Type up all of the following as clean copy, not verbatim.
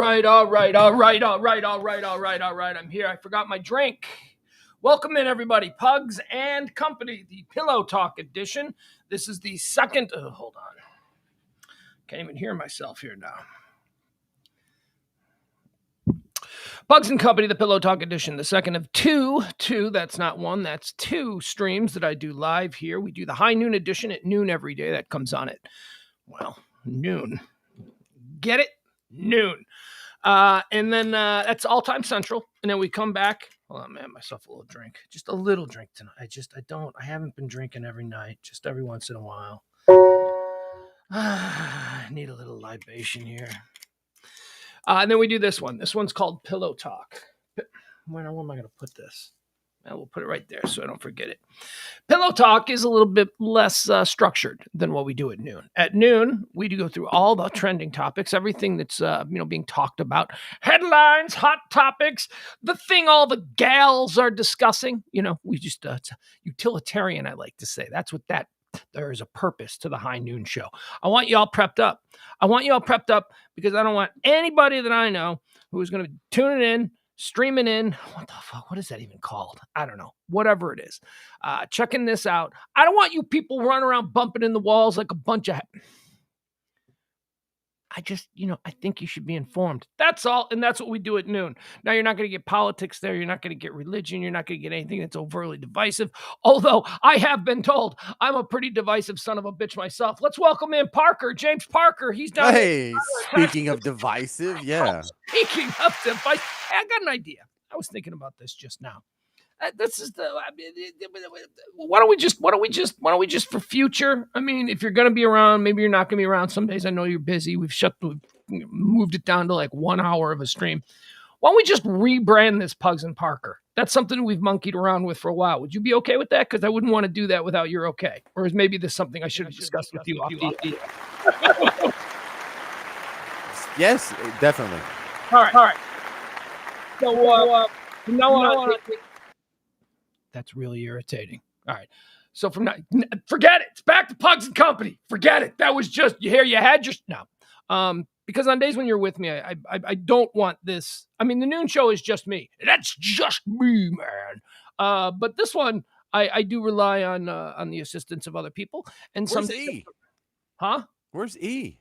right. I'm here. I forgot my drink. Welcome in, everybody. Pugs and Company, the Pillow Talk edition. This is the second. Hold on. Can't even hear myself here now. Pugs and Company, the Pillow Talk edition, the second of two, that's not one, that's two streams that I do live here. We do the high noon edition at noon every day. That comes on at, noon. Get it? Noon. And then that's all time central. And then we come back. Hold on, man, myself a little drink. Just a little drink tonight. I haven't been drinking every night, just every once in a while. I need a little libation here. And then we do this one. This one's called Pillow Talk. Where am I going to put this? We'll put it right there so I don't forget it. Pillow Talk is a little bit less structured than what we do at noon. At noon, we do go through all the trending topics, everything that's being talked about, headlines, hot topics, the thing all the gals are discussing. We just it's utilitarian, I like to say. That's what that. There is a purpose to the high noon show. I want you all prepped up. Because I don't want anybody that I know who is going to be tuning in, streaming in. What the fuck? What is that even called? I don't know. Whatever it is. Checking this out. I don't want you people running around bumping in the walls like a bunch of... I think you should be informed. That's all. And that's what we do at noon. Now, you're not going to get politics there. You're not going to get religion. You're not going to get anything that's overtly divisive. Although I have been told I'm a pretty divisive son of a bitch myself. Let's welcome in Parker, James Parker. He's down. Hey, speaking of divisive, yeah. Speaking of divisive, I got an idea. I was thinking about this just now. This is why don't we just for future? I mean, if you're going to be around, maybe you're not going to be around. Some days I know you're busy. We've moved it down to like 1 hour of a stream. Why don't we just rebrand this Pugs and Parker? That's something we've monkeyed around with for a while. Would you be okay with that? Because I wouldn't want to do that without your okay. Or is maybe this something I should have discussed with you off the Yes, definitely. All right. So no. That's really irritating. All right. So from now, forget it. It's back to Pugs and Company. Forget it. That was just, you had just no. Because on days when you're with me, I don't want this. I mean, the noon show is just me. That's just me, man. But this one, I do rely on the assistance of other people. And where's E? Huh? Where's E?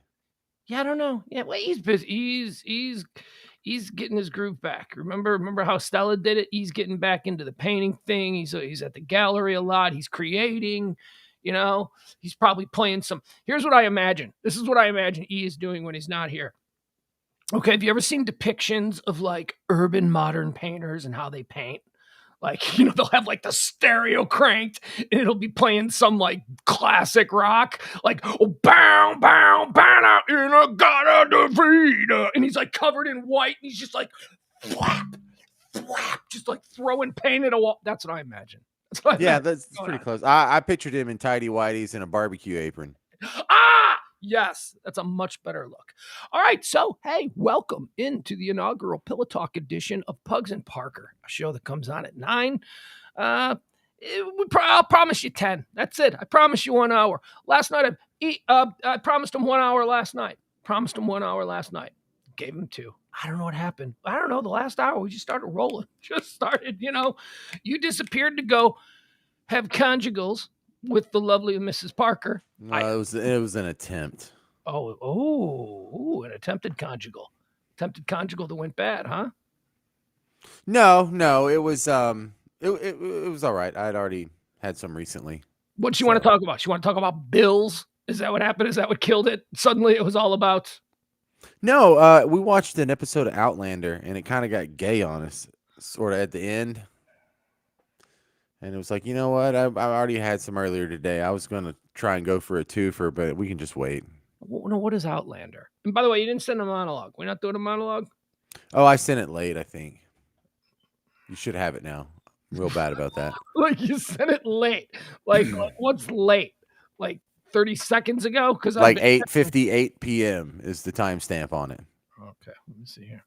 Yeah, I don't know. Yeah, well, he's busy. He's getting his groove back. Remember how Stella did it? He's getting back into the painting thing. He's at the gallery a lot. He's creating, he's probably playing some. Here's what I imagine. This is what I imagine E is doing when he's not here. Okay, have you ever seen depictions of like urban modern painters and how they paint? Like, they'll have like the stereo cranked and it'll be playing some like classic rock, like, oh, bow, bow, bow, in a gotta defeat. And he's like covered in white and he's just like, flap, just like throwing paint at a wall. That's what I imagine. That's pretty close. I pictured him in tidy whities and a barbecue apron. Yes, that's a much better look. All right, so, hey, welcome into the inaugural Pillow Talk edition of Pugs and Parker, a show that comes on at 9. I'll promise you 10. That's it. I promise you 1 hour. Last night, I promised him 1 hour last night. Gave him 2. I don't know what happened. I don't know. The last hour, we just started rolling. You disappeared to go have conjugals with the lovely Mrs. Parker. No, it was an attempt. An attempted conjugal. Attempted conjugal that went bad, huh? No, it was it was all right. I'd already had some recently. What you want to talk about? You want to talk about bills? Is that what happened? Is that what killed it? Suddenly it was all about... No, we watched an episode of Outlander and it kind of got gay on us sort of at the end. And it was like, you know what? I already had some earlier today. I was going to try and go for a twofer, but we can just wait. No, what is Outlander? And by the way, you didn't send a monologue. We're not doing a monologue? Oh, I sent it late, I think. You should have it now. I'm real bad about that. Like, you sent it late. Like what's late? Like 30 seconds ago? Because like 8:58 p.m. is the timestamp on it. Okay, let me see here.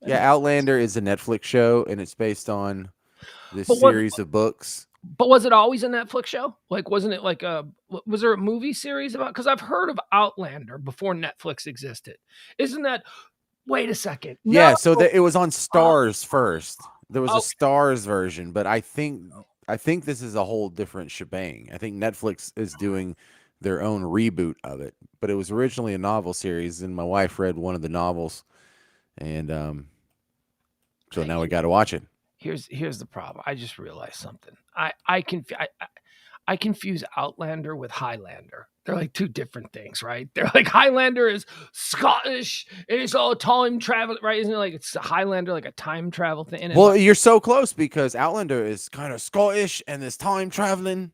Yeah, Outlander is a Netflix show, and it's based on this series of books. But was it always a Netflix show? Like, wasn't it like was there a movie series about? Because I've heard of Outlander before Netflix existed. Isn't that? Wait a second. Yeah, No. so it was on Stars first. There was a Okay. Stars version, but I think this is a whole different shebang. I think Netflix is doing their own reboot of it, but it was originally a novel series, and my wife read one of the novels, and so now we got to watch it. Here's the problem. I just realized something. I confuse Outlander with Highlander. They're like two different things, right? They're like Highlander is Scottish and it's all time travel, right? Isn't it like it's a Highlander like a time travel thing? And Well, you're so close because Outlander is kind of Scottish and there's time traveling.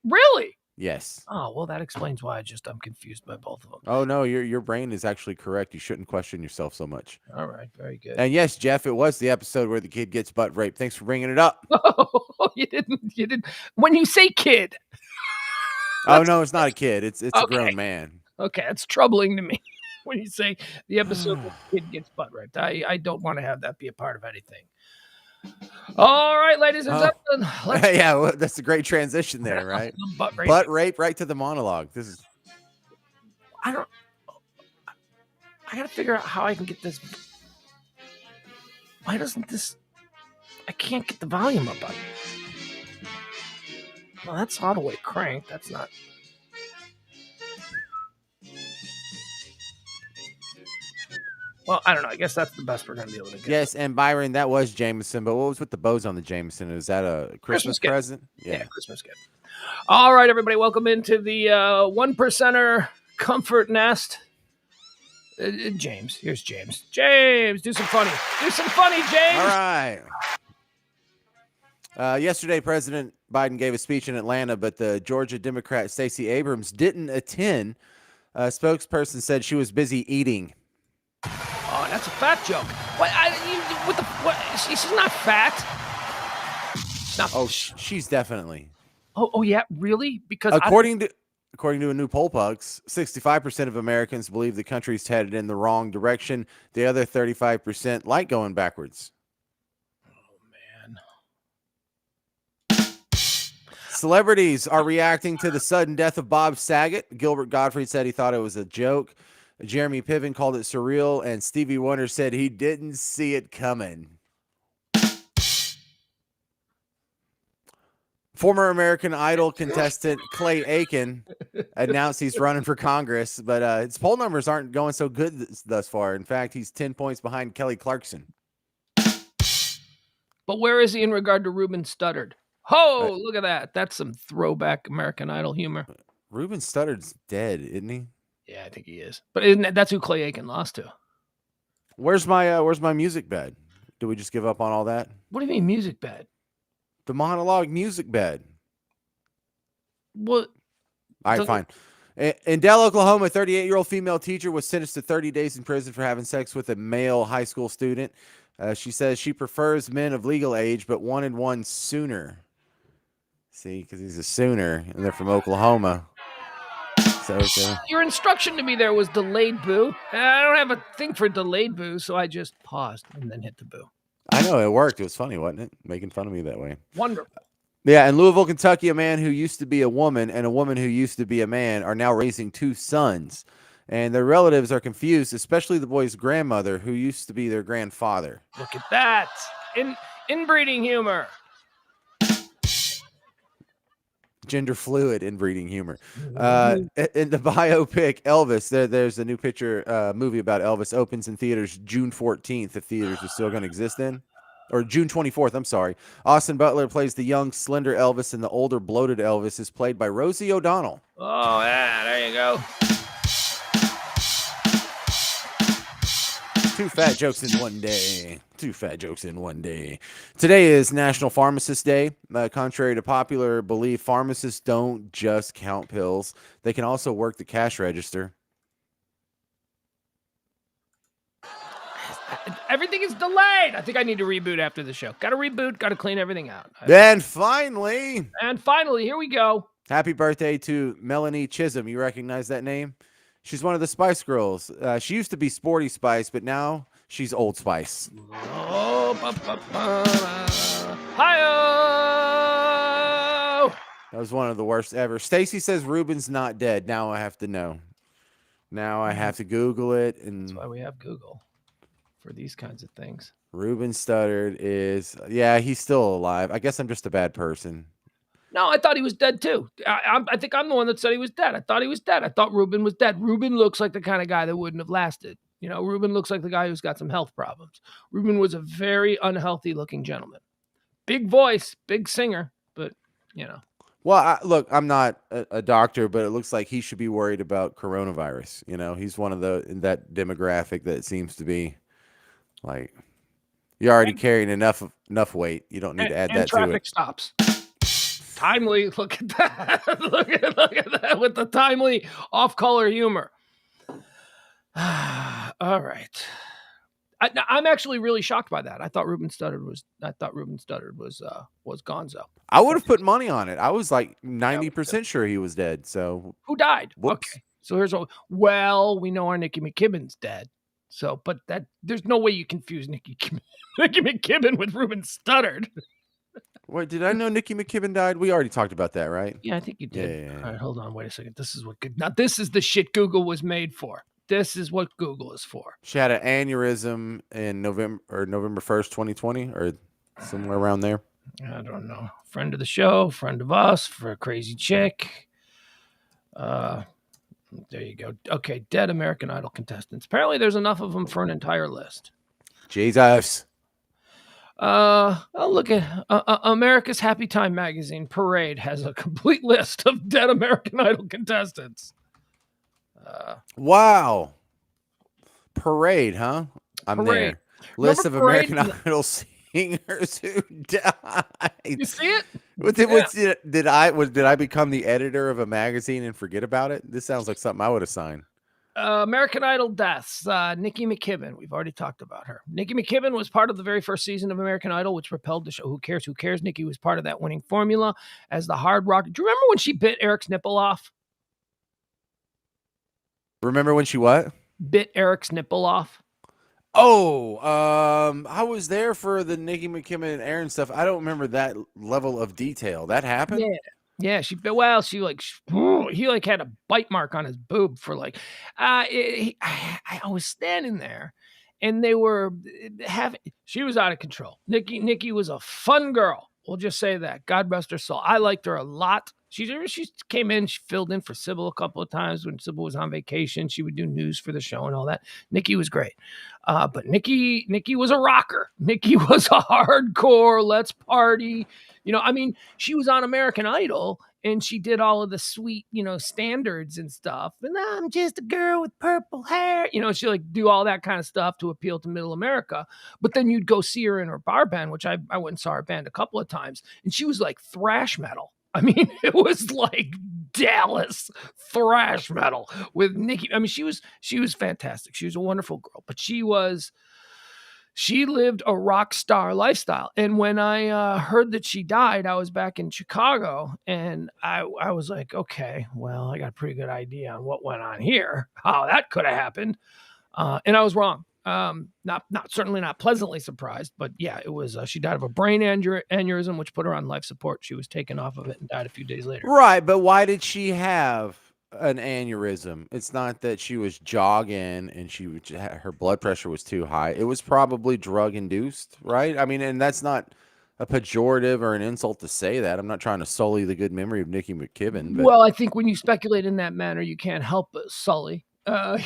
Really? Yes. Oh, well, that explains why I'm confused by both of them. Oh no, your brain is actually correct. You shouldn't question yourself so much. All right, very good. And yes, Jeff, it was the episode where the kid gets butt raped. Thanks for bringing it up. Oh, you didn't. When you say kid. Oh no, it's not a kid. It's a grown man. Okay, that's troubling to me. When you say the episode where the kid gets butt raped, I don't want to have that be a part of anything. All right, ladies and gentlemen. Yeah, well, that's a great transition there, right? Butt rape right to the monologue. This is. I gotta figure out how I can get this. Why doesn't this? I can't get the volume up on it. Well, that's all the way cranked. That's not. Well, I don't know. I guess that's the best we're going to be able to get. Yes, and Byron, that was Jameson, but what was with the bows on the Jameson? Is that a Christmas present? Yeah, Christmas gift. All right, everybody, welcome into the One Percenter Comfort Nest. James, here's James. James, do some funny. Do some funny, James. All right. Yesterday, President Biden gave a speech in Atlanta, but the Georgia Democrat Stacey Abrams didn't attend. A spokesperson said she was busy eating. Oh, that's a fat joke. What? She's not fat. She's definitely. Oh, yeah, really? Because according to a new poll, Pugs, 65% of Americans believe the country's headed in the wrong direction. The other 35% like going backwards. Oh, man. Celebrities are reacting to the sudden death of Bob Saget. Gilbert Gottfried said he thought it was a joke. Jeremy Piven called it surreal, and Stevie Wonder said he didn't see it coming. Former American Idol contestant Clay Aiken announced he's running for Congress, but his poll numbers aren't going so good thus far. In fact, he's 10 points behind Kelly Clarkson. But where is he in regard to Ruben Studdard? Oh, look at that. That's some throwback American Idol humor. Ruben Studdard's dead, isn't he? Yeah, I think he is. But that's who Clay Aiken lost to. Where's my music bed? Do we just give up on all that? What do you mean music bed? The monologue music bed. What? All right, fine. In Dell, Oklahoma, a 38-year-old female teacher was sentenced to 30 days in prison for having sex with a male high school student. She says she prefers men of legal age, but wanted one sooner. See, because he's a Sooner, and they're from Oklahoma. So your instruction to me there was delayed boo. I don't have a thing for delayed boo, so I just paused and then hit the boo. I know it worked. It was funny, wasn't it? Making fun of me that way. Wonderful. Yeah, in Louisville, Kentucky, a man who used to be a woman and a woman who used to be a man are now raising two sons. And their relatives are confused, especially the boy's grandmother, who used to be their grandfather. Look at that. Inbreeding humor. Gender fluid inbreeding humor. In the biopic Elvis, there's a new movie about Elvis, opens in theaters June 14th, if theaters are still going to exist then. Or June 24th, I'm sorry. Austin Butler plays the young, slender Elvis, and the older, bloated Elvis is played by Rosie O'Donnell. Oh, yeah, there you go. Two fat jokes in one day. Two fat jokes in one day. Today is National Pharmacist Day. Contrary to popular belief, pharmacists don't just count pills. They can also work the cash register. Everything is delayed. I think I need to reboot after the show. Got to reboot. Got to clean everything out. And finally, here we go. Happy birthday to Melanie Chisholm. You recognize that name? She's one of the Spice Girls. She used to be Sporty Spice, but now she's Old Spice. Hi-oh! That was one of the worst ever. Stacy says Ruben's not dead. Now I have to know. Now I have to Google it. That's And why we have Google for these kinds of things. Ruben Studdard is, yeah, he's still alive. I guess I'm just a bad person. No, I thought he was dead too. I think I'm the one that said he was dead. I thought he was dead. I thought Ruben was dead. Ruben looks like the kind of guy that wouldn't have lasted. You know, Ruben looks like the guy who's got some health problems. Ruben was a very unhealthy looking gentleman. Big voice, big singer, but, you know. Well, look, I'm not a doctor, but it looks like he should be worried about coronavirus. You know, he's one of in that demographic that seems to be like, you're already carrying enough weight. You don't need to add that to it. Traffic stops. Timely. Look at that. look at that with the timely off-color humor. All right. I'm actually really shocked by that. I thought Ruben Studdard was Gonzo. I would have put money on it. I was like 90% sure he was dead. So who died? Whoops. Okay. So here's we know our Nikki Mckibben's dead. So, but there's no way you confuse Nikki Mckibben with Ruben Studdard. Wait, did I know Nikki Mckibben died? We already talked about that, right? Yeah, I think you did. Yeah. All right, hold on, wait a second. This is the shit Google was made for. This is what Google is for. She had an aneurysm in November 1st, 2020, or somewhere around there. I don't know. Friend of the show, friend of us, for a crazy chick. There you go. Okay, dead American Idol contestants. Apparently, there's enough of them for an entire list. Jesus. I'll look at America's Happy Time magazine Parade has a complete list of dead American Idol contestants. Wow. Parade, huh? I'm Parade. there. List of Parade? American Idol singers who died. You see it? Did I become the editor of a magazine and forget about it? This sounds like something I would have signed. American Idol deaths. Nikki Mckibben. We've already talked about her. Nikki Mckibben was part of the very first season of American Idol, which propelled the show. Who cares? Who cares? Nikki was part of that winning formula as the hard rock. Do you remember when she bit Eric's nipple off? Remember when she what? Bit Eric's nipple off. Oh, I was there for the Nikki Mckibben and Aaron stuff. I don't remember that level of detail. That happened? Yeah. He had a bite mark on his boob for like, I was standing there and they were she was out of control. Nikki was a fun girl. We'll just say that. God rest her soul. I liked her a lot. She came in, she filled in for Sybil a couple of times when Sybil was on vacation. She would do news for the show and all that. Nikki was great. But Nikki was a rocker. Nikki was a hardcore, let's party. You know, I mean, she was on American Idol and she did all of the sweet, you know, standards and stuff. And I'm just a girl with purple hair. You know, she like do all that kind of stuff to appeal to middle America. But then you'd go see her in her bar band, which I went and saw her band a couple of times. And she was like thrash metal. I mean, it was like Dallas thrash metal with Nikki. I mean, she was fantastic. She was a wonderful girl, but she lived a rock star lifestyle. And when I heard that she died, I was back in Chicago and I was like, okay, well, I got a pretty good idea on what went on here, how that could have happened. And I was wrong. Certainly not pleasantly surprised, but yeah, it was, she died of a brain aneurysm, which put her on life support. She was taken off of it and died a few days later. Right. But why did she have an aneurysm? It's not that she was jogging and her blood pressure was too high. It was probably drug induced, right? I mean, and that's not a pejorative or an insult to say that. I'm not trying to sully the good memory of Nikki Mckibben. But... Well, I think when you speculate in that manner, you can't help but sully.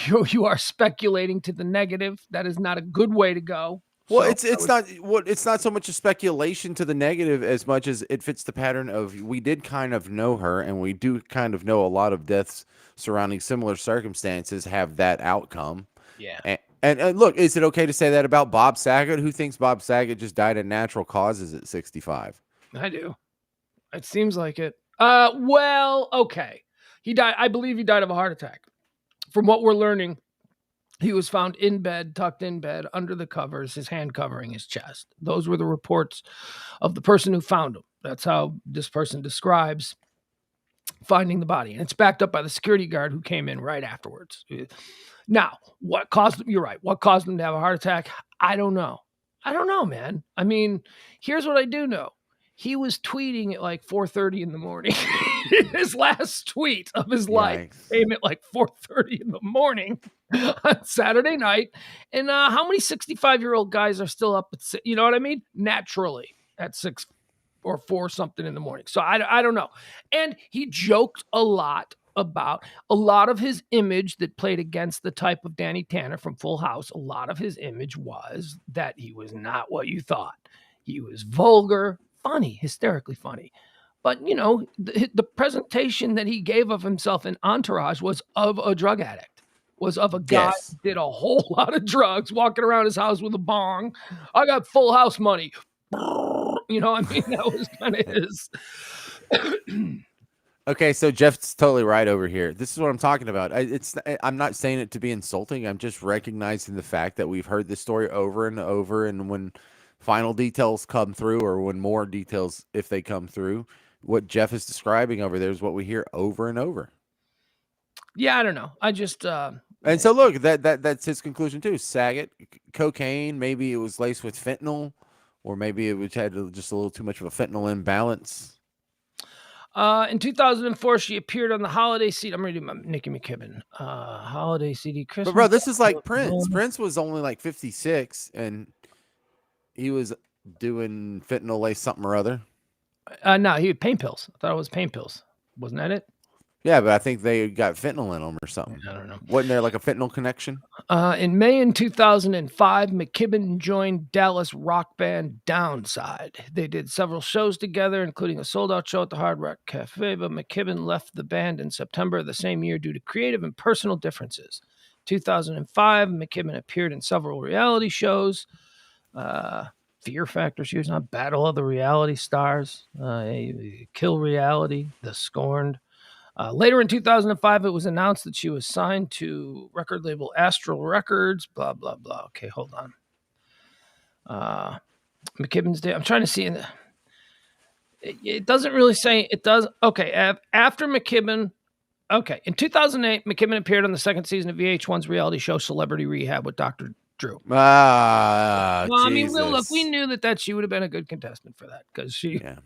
You are speculating to the negative. That is not a good way to go. Well, it's not so much a speculation to the negative as much as it fits the pattern of we did kind of know her, and we do kind of know a lot of deaths surrounding similar circumstances have that outcome. Yeah. And look, is it okay to say that about Bob Saget? Who thinks Bob Saget just died of natural causes at 65? I do. It seems like it. Well, okay. He died. I believe he died of a heart attack. From what we're learning, he was found in bed, tucked in bed, under the covers, his hand covering his chest. Those were the reports of the person who found him. That's how this person describes finding the body. And it's backed up by the security guard who came in right afterwards. Now, what caused him? You're right. What caused him to have a heart attack? I don't know. I don't know, man. I mean, here's what I do know. he was tweeting at like 4:30 in the morning. His last tweet of his life Yikes. came at like 4:30 in the morning on Saturday night. And how many 65-year-old guys are still up at you know what I mean? Naturally at 6 or 4 something in the morning. So I don't know. And he joked a lot about a lot of his image that played against the type of Danny Tanner from Full House. A lot of his image was that he was not what you thought. He was vulgar, funny, hysterically funny. But, you know, the presentation that he gave of himself in Entourage was of a drug addict, was of a guy Yes. who did a whole lot of drugs, walking around his house with a bong. I got Full House money. You know, I mean, that was kind of his. Okay, so Jeff's totally right over here. This is what I'm talking about. I'm not saying it to be insulting. I'm just recognizing the fact that we've heard this story over and over, and when final details come through, or when more details, if they come through, what Jeff is describing over there is what we hear over and over. Yeah, I don't know. I just and so look, that's his conclusion too. Saget, cocaine, maybe it was laced with fentanyl, or maybe it had just a little too much of a fentanyl imbalance. In 2004, she appeared on the holiday CD. I'm reading my Nikki Mckibben. Holiday CD Christmas. But bro, this is like Prince. Prince was only like 56, and he was doing fentanyl lace something or other. No, he had pain pills. I thought it was pain pills. Wasn't that it? Yeah, but I think they got fentanyl in them or something. I don't know. Wasn't there like a fentanyl connection? In May in 2005, Mckibben joined Dallas rock band Downside. They did several shows together, including a sold-out show at the Hard Rock Cafe, but Mckibben left the band in September of the same year due to creative and personal differences. 2005, Mckibben appeared in several reality shows. Fear Factor, she was on Battle of the Reality Stars, Kill Reality, The Scorned. Later in 2005, it was announced that she was signed to record label Astral Records, blah, blah, blah. Okay, hold on. Mckibben's day. I'm trying to see. It doesn't really say. It does. Okay, after Mckibben. Okay, in 2008, Mckibben appeared on the second season of VH1's reality show Celebrity Rehab with Dr. Drew. Well, I mean, look, we knew that she would have been a good contestant for that because she... Yeah.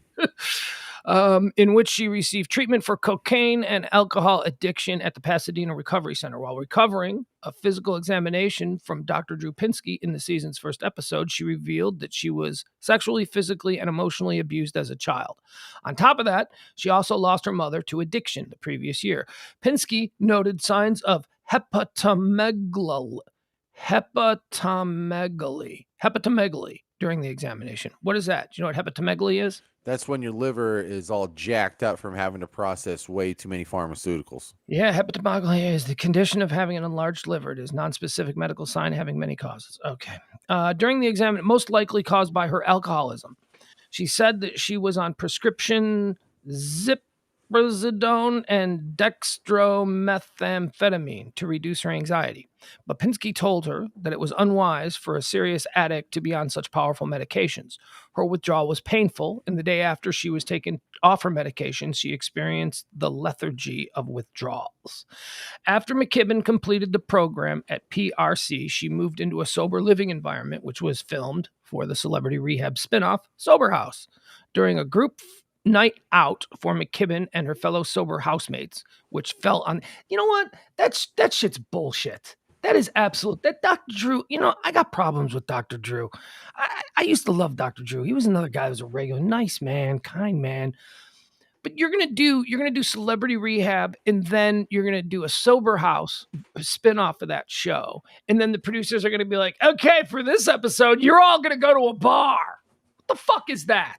In which she received treatment for cocaine and alcohol addiction at the Pasadena Recovery Center. While recovering a physical examination from Dr. Drew Pinsky in the season's first episode, she revealed that she was sexually, physically, and emotionally abused as a child. On top of that, she also lost her mother to addiction the previous year. Pinsky noted signs of hepatomegaly during the examination. What is that? Do you know what hepatomegaly is? That's when your liver is all jacked up from having to process way too many pharmaceuticals. Yeah, hepatomegaly is the condition of having an enlarged liver. It is a non-specific medical sign having many causes. Okay. During the examination, most likely caused by her alcoholism. She said that she was on prescription ziprasidone and dextromethamphetamine to reduce her anxiety. But Pinsky told her that it was unwise for a serious addict to be on such powerful medications. Her withdrawal was painful, and the day after she was taken off her medication, she experienced the lethargy of withdrawals. After Mckibben completed the program at PRC, she moved into a sober living environment, which was filmed for the Celebrity Rehab spinoff, Sober House. During a group night out for Mckibben and her fellow sober housemates, which fell on... You know what? That shit's bullshit. That is absolute. That Dr. Drew, you know, I got problems with Dr. Drew. I used to love Dr. Drew. He was another guy who was a regular, nice man, kind man. But you're gonna do Celebrity Rehab, and then you're gonna do a Sober House spinoff of that show. And then the producers are gonna be like, okay, for this episode, you're all gonna go to a bar. What the fuck is that?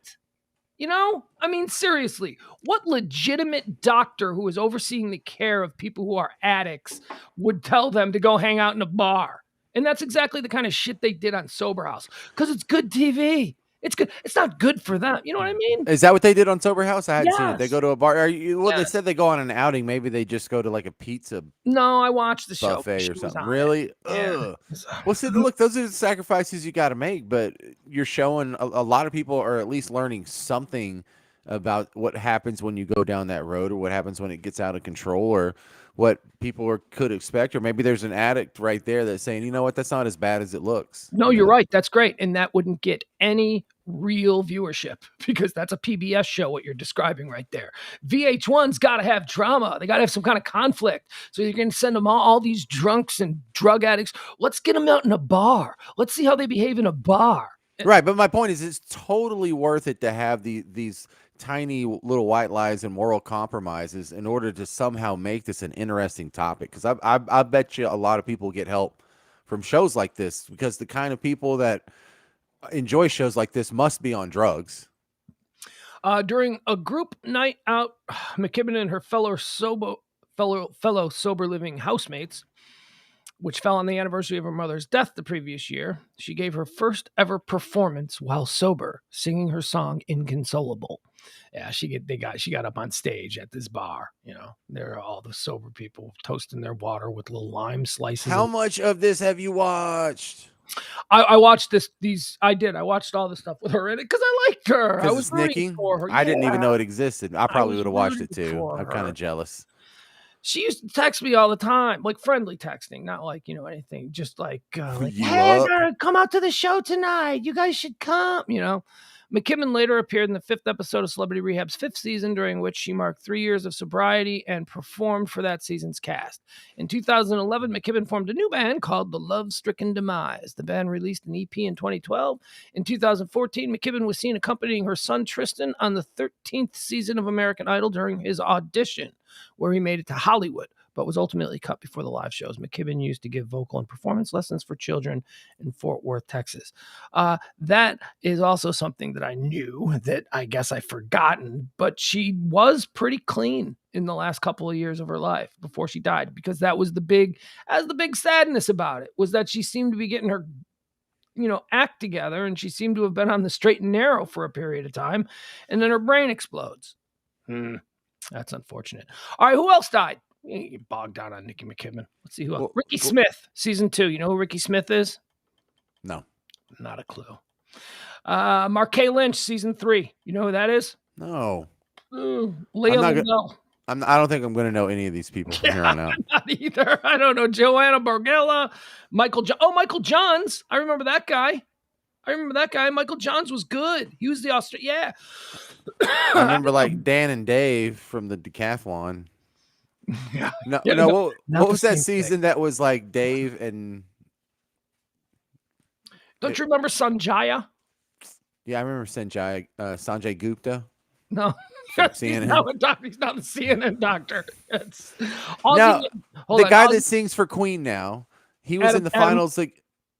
You know, I mean, seriously, what legitimate doctor who is overseeing the care of people who are addicts would tell them to go hang out in a bar? And that's exactly the kind of shit they did on Sober House because it's good TV. It's good. It's not good for them. You know what I mean? Is that what they did on Sober House? I hadn't seen it. They go to a bar. Yes. They said they go on an outing. Maybe they just go to like a pizza. No, I watched the show. Buffet or something. Really? Yeah. Well, see, look, those are the sacrifices you got to make. But you're showing a lot of people are at least learning something about what happens when you go down that road, or what happens when it gets out of control, or what people could expect. Or maybe there's an addict right there that's saying, you know what, that's not as bad as it looks. No, you're right. That's great. And that wouldn't get any real viewership because that's a PBS show, what you're describing right there. VH1's got to have drama. They got to have some kind of conflict. So you're going to send them all these drunks and drug addicts. Let's get them out in a bar. Let's see how they behave in a bar. Right, but my point is, it's totally worth it to have these tiny little white lies and moral compromises in order to somehow make this an interesting topic. Because I bet you a lot of people get help from shows like this, because the kind of people that enjoy shows like this must be on drugs. During a group night out, Mckibben and her fellow sober living housemates, which fell on the anniversary of her mother's death the previous year, she gave her first ever performance while sober, singing her song "Inconsolable." Yeah, she got up on stage at this bar. There are all the sober people toasting their water with little lime slices. How much of this have you watched? I watched these. I watched all the stuff with her in it because I liked her. I was Nikki for her. I didn't even know it existed. I probably would have watched it too. I'm kind of jealous. She used to text me all the time, like friendly texting, not like, anything, just like hey, I gotta come out to the show tonight. You guys should come, Mckibben later appeared in the 5th episode of Celebrity Rehab's 5th season, during which she marked 3 years of sobriety and performed for that season's cast. In 2011, Mckibben formed a new band called The Love Stricken Demise. The band released an EP in 2012. In 2014, Mckibben was seen accompanying her son Tristan on the 13th season of American Idol during his audition, where he made it to Hollywood, but was ultimately cut before the live shows. Mckibben used to give vocal and performance lessons for children in Fort Worth, Texas. That is also something that I knew that I guess I've forgotten, but she was pretty clean in the last couple of years of her life before she died, because that was the big sadness about it, was that she seemed to be getting her act together, and she seemed to have been on the straight and narrow for a period of time, and then her brain explodes. That's unfortunate. All right, who else died? You get bogged down on Nikki Mckibben. Let's see who else. Ricky Smith, season 2. You know who Ricky Smith is? No. Not a clue. Marquette Lynch, season 3. You know who that is? No. Leah Liddell. I don't think I'm going to know any of these people from here on out. Not either. I don't know. Joanna Borgella, Michael Johns. I remember that guy. Michael Johns was good. He was the Australian. Yeah. I remember like Dan and Dave from the decathlon. Yeah. What was that season that was like Dave and... Don't you remember Sanjaya? Yeah, I remember Sanjay Gupta. No. CNN. He's not the CNN doctor. The guy that sings for Queen now. He was in the finals.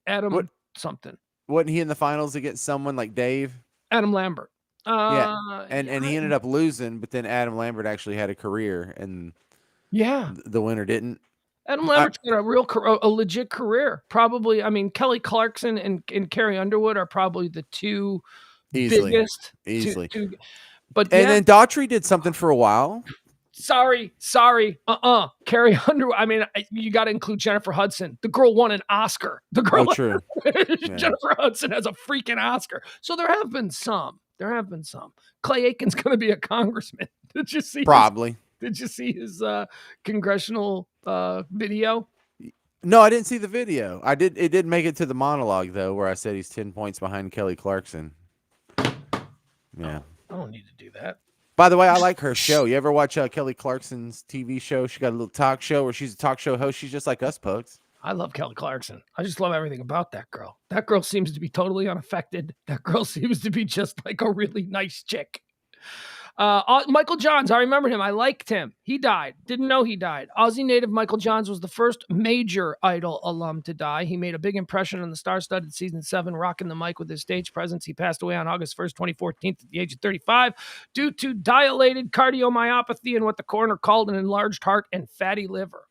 Adam something. Wasn't he in the finals against someone like Dave? Adam Lambert. And he ended up losing, but then Adam Lambert actually had a career, and the winner didn't. Adam Lambert's got a legit career. Probably, Kelly Clarkson and Carrie Underwood are probably the two biggest. Easily. But then Daughtry did something for a while. Sorry. Carrie Underwood. You got to include Jennifer Hudson. The girl won an Oscar. True. Jennifer Hudson has a freaking Oscar. So there have been some. Clay Aiken's going to be a congressman. Did you see? Probably. Did you see his congressional video? No, I didn't see the video. It did make it to the monologue though, where I said he's 10 points behind Kelly Clarkson. Yeah. I don't need to do that. By the way, I like her show. You ever watch Kelly Clarkson's TV show? She got a little talk show where she's a talk show host. She's just like us, Pugs. I love Kelly Clarkson. I just love everything about that girl. That girl seems to be totally unaffected. That girl seems to be just like a really nice chick. Michael Johns, I remember him. I liked him. He died. Didn't know he died. Aussie native Michael Johns was the first major Idol alum to die. He made a big impression on the star-studded season 7, rocking the mic with his stage presence. He passed away on August 1st, 2014 at the age of 35 due to dilated cardiomyopathy and what the coroner called an enlarged heart and fatty liver.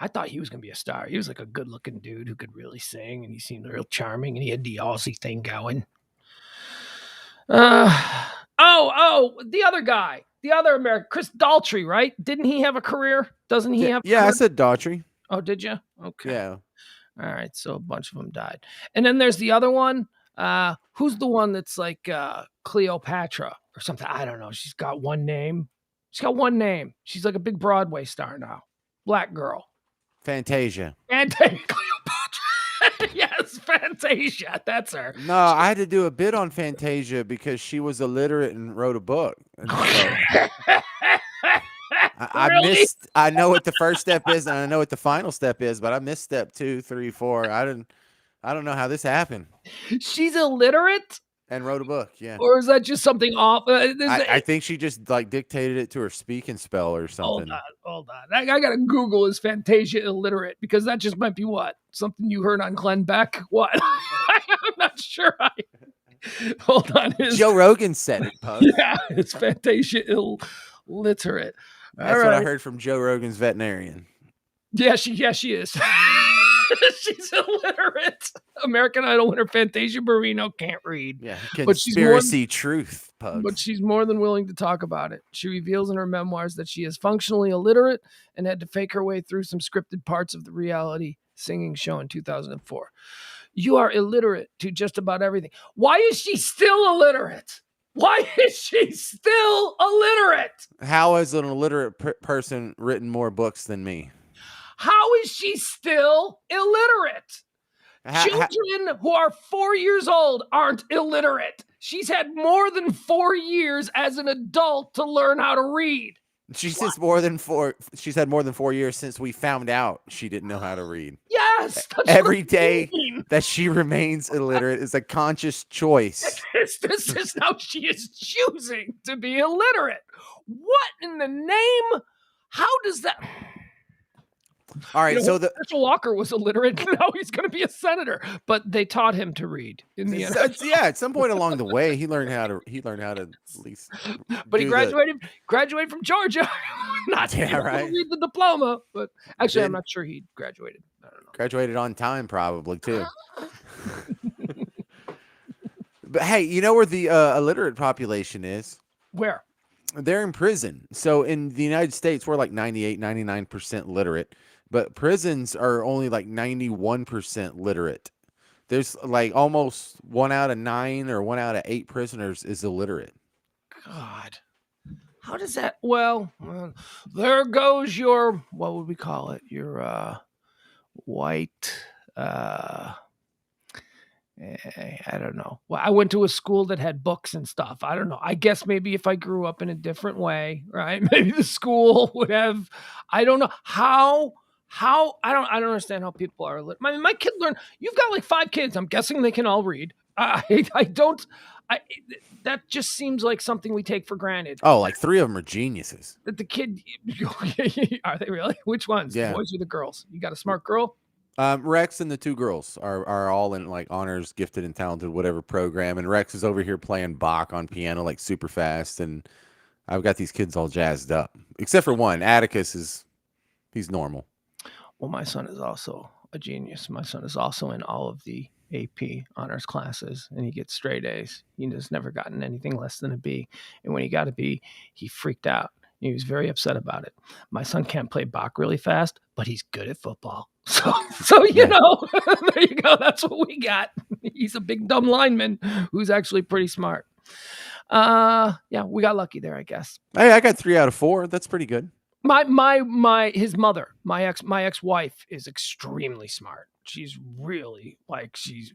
I thought he was going to be a star. He was like a good-looking dude who could really sing, and he seemed real charming, and he had the Aussie thing going. The other guy, the other American, Chris Daltrey, right? Didn't he have a career? Doesn't he have a career? I said Daughtry. Oh, did you? Okay. Yeah. All right, so a bunch of them died. And then there's the other one. Who's the one that's like Cleopatra or something? I don't know. She's got one name. She's like a big Broadway star now. Black girl. Fantasia. Cleopatra. Yes, Fantasia. That's her. No, I had to do a bit on Fantasia because she was illiterate and wrote a book, and so I Really? missed. I know what the first step is, and I know what the final step is, but I missed step 2, 3, 4. I don't know how this happened. She's illiterate? And wrote a book, yeah. Or is that just something off? I think she just like dictated it to her speaking spell or Hold something. on, hold on. I gotta Google is Fantasia illiterate because that just might be what? Something you heard on Glenn Beck? What? I'm not sure. Hold on. Joe Rogan said it, Pugs. Yeah, it's Fantasia illiterate. That's what I heard from Joe Rogan's veterinarian. Yeah, she is. She's illiterate. American Idol winner Fantasia Barrino can't read. Yeah, conspiracy truth, Pugs. But she's more than willing to talk about it. She reveals in her memoirs that she is functionally illiterate and had to fake her way through some scripted parts of the reality singing show in 2004. You are illiterate to just about everything. Why is she still illiterate? Why is she still illiterate? How has an illiterate person written more books than me? How is she still illiterate? Children who are 4 years old aren't illiterate. She's had more than 4 years as an adult to learn how to read. She's had more than 4 years since we found out she didn't know how to read. Yes. Every day that she remains illiterate is a conscious choice. This is how she is choosing to be illiterate. What in the name? How does that... All right, so Herschel Walker was illiterate. Now he's going to be a senator, but they taught him to read in the end. Yeah, at some point along the way, he learned how to at least. But he graduated from Georgia. Not right. Read the diploma, but actually, I'm not sure he graduated. I don't know. Graduated on time, probably too. But hey, you know where the illiterate population is? Where? They're in prison. So in the United States, we're like 98, 99% literate. But prisons are only like 91% literate. There's like almost 1 out of 9 or 1 out of 8 prisoners is illiterate. God, how does that? Well, there goes your, what would we call it? Your white. I don't know. Well, I went to a school that had books and stuff. I don't know. I guess maybe if I grew up in a different way, right? Maybe the school would have. I don't know how I don't understand how people are. I mean, my kid learned. You've got like 5 kids. I'm guessing they can all read. That just seems like something we take for granted. Oh, like 3 of them are geniuses. That the kid, are they really? Which ones? Yeah. The boys or the girls? You got a smart girl? Rex and the 2 girls are all in like honors, gifted and talented, whatever program. And Rex is over here playing Bach on piano like super fast. And I've got these kids all jazzed up, except for one. Atticus he's normal. Well, my son is also a genius. My son is also in all of the AP honors classes, and he gets straight A's. He has never gotten anything less than a B. And when he got a B, he freaked out. He was very upset about it. My son can't play Bach really fast, but he's good at football. So you know, there you go. That's what we got. He's a big dumb lineman who's actually pretty smart. Yeah, we got lucky there, I guess. Hey, I got 3 out of 4. That's pretty good. His mother, my ex-wife is extremely smart. She's really she's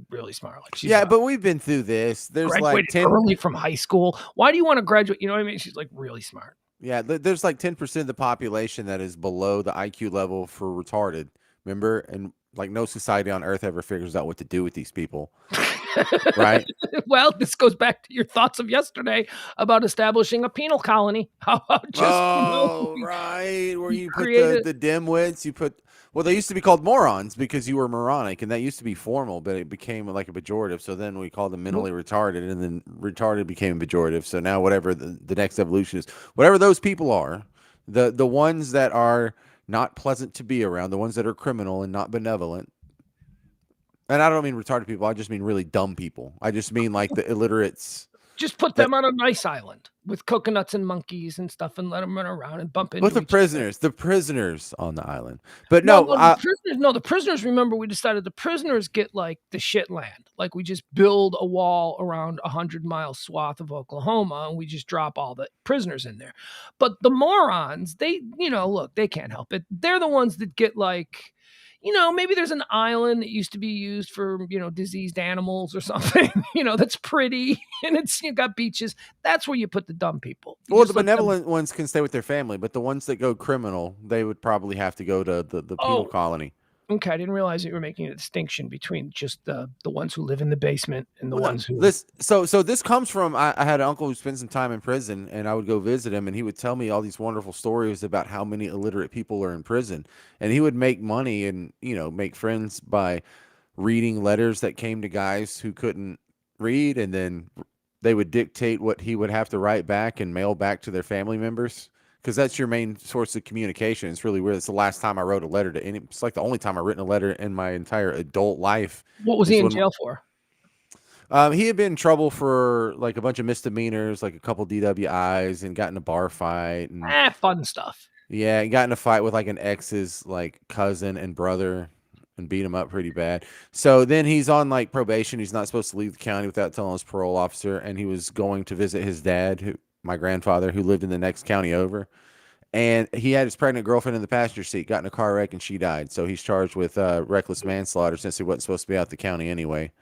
really smart. Like but we've been through this. There's like 10 early from high school. Why do you want to graduate? You know what I mean? She's like really smart. Yeah, there's like 10% of the population that is below the IQ level for retarded. Remember? And like no society on earth ever figures out what to do with these people. Right? Well, this goes back to your thoughts of yesterday about establishing a penal colony. How about just right, where you put the dimwits, well, they used to be called morons because you were moronic, and that used to be formal, but it became like a pejorative. So then we called them mentally retarded, and then retarded became pejorative. So now whatever the next evolution is, whatever those people are, the ones that are not pleasant to be around, the ones that are criminal and not benevolent. And I don't mean retarded people. I just mean really dumb people. I just mean like the illiterates. Just put them on a nice island with coconuts and monkeys and stuff and let them run around and bump into With the prisoners on the island. But the prisoners, remember, we decided the prisoners get like the shit land. Like we just build a wall around 100-mile swath of Oklahoma and we just drop all the prisoners in there. But the morons, they, look, they can't help it. They're the ones that get like, maybe there's an island that used to be used for, diseased animals or something, that's pretty and you got beaches. That's where you put the dumb people. You Well, the just let them. benevolent ones can stay with their family, but the ones that go criminal, they would probably have to go to the penal Oh, colony. okay. I didn't realize that you were making a distinction between just the ones who live in the basement and the Well, no, ones who. this comes from I had an uncle who spent some time in prison, and I would go visit him, and he would tell me all these wonderful stories about how many illiterate people are in prison, and he would make money and make friends by reading letters that came to guys who couldn't read, and then they would dictate what he would have to write back and mail back to their family members. Because that's your main source of communication. It's really weird. It's the last time I wrote a letter to any. It's like the only time I've written a letter in my entire adult life. What was he in jail for? He had been in trouble for like a bunch of misdemeanors, like a couple DWIs, and got in a bar fight. And Fun stuff. yeah, he got in a fight with like an ex's like cousin and brother and beat him up pretty bad. So then he's on like probation. He's not supposed to leave the county without telling his parole officer. And he was going to visit his dad, my grandfather, who lived in the next county over. And he had his pregnant girlfriend in the passenger seat, got in a car wreck, and she died. So he's charged with reckless manslaughter since he wasn't supposed to be out the county anyway.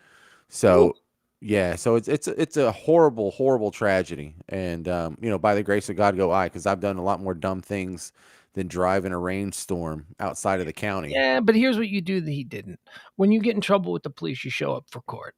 So. Ooh. Yeah, so it's a horrible, horrible tragedy, and by the grace of God go I, because I've done a lot more dumb things than drive in a rainstorm outside of the county. Yeah, but here's what you do that he didn't. When you get in trouble with the police, you show up for court.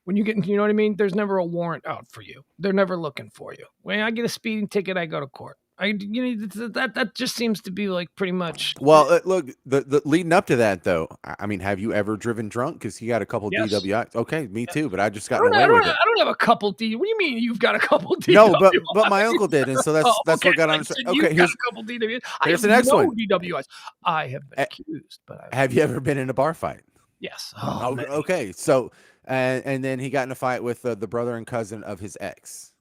When you get, you know what I mean? There's never a warrant out for you. They're never looking for you. When I get a speeding ticket, I go to court. That just seems to be like pretty much. Well, look, the leading up to that though, I mean, have you ever driven drunk? Because he got a couple DWIs. Okay, me too, but I just got away with it. I don't have a couple D. What do you mean you've got a couple DWIs? No, but my uncle did, and so that's what got on. Okay, here's a couple DWIs. Here's the next one. DWIs. I have been accused, but have you ever been in a bar fight? Yes. Oh, okay, so and then he got in a fight with the brother and cousin of his ex.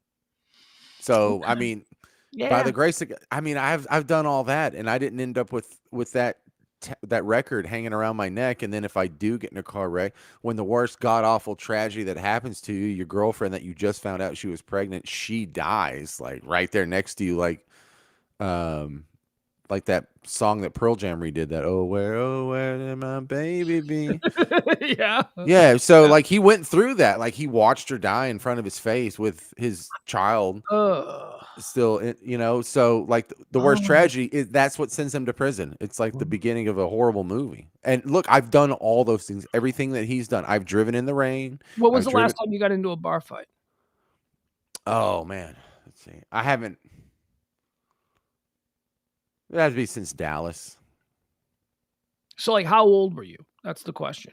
So I mean. Yeah. By the grace of God, I mean, I've done all that, and I didn't end up with that record hanging around my neck. And then if I do get in a car wreck, when the worst god awful tragedy that happens to you, your girlfriend that you just found out she was pregnant, she dies like right there next to you, like that song that Pearl Jam redid, that oh where did my baby be? yeah. So like he went through that, like he watched her die in front of his face with his child. Still, so like the worst tragedy is that's what sends him to prison. It's like the beginning of a horrible movie. And look, I've done all those things, everything that he's done. I've driven in the rain. What was the last time you got into a bar fight? Oh man, let's see. I haven't. It has to be since Dallas. So like, how old were you? That's the question.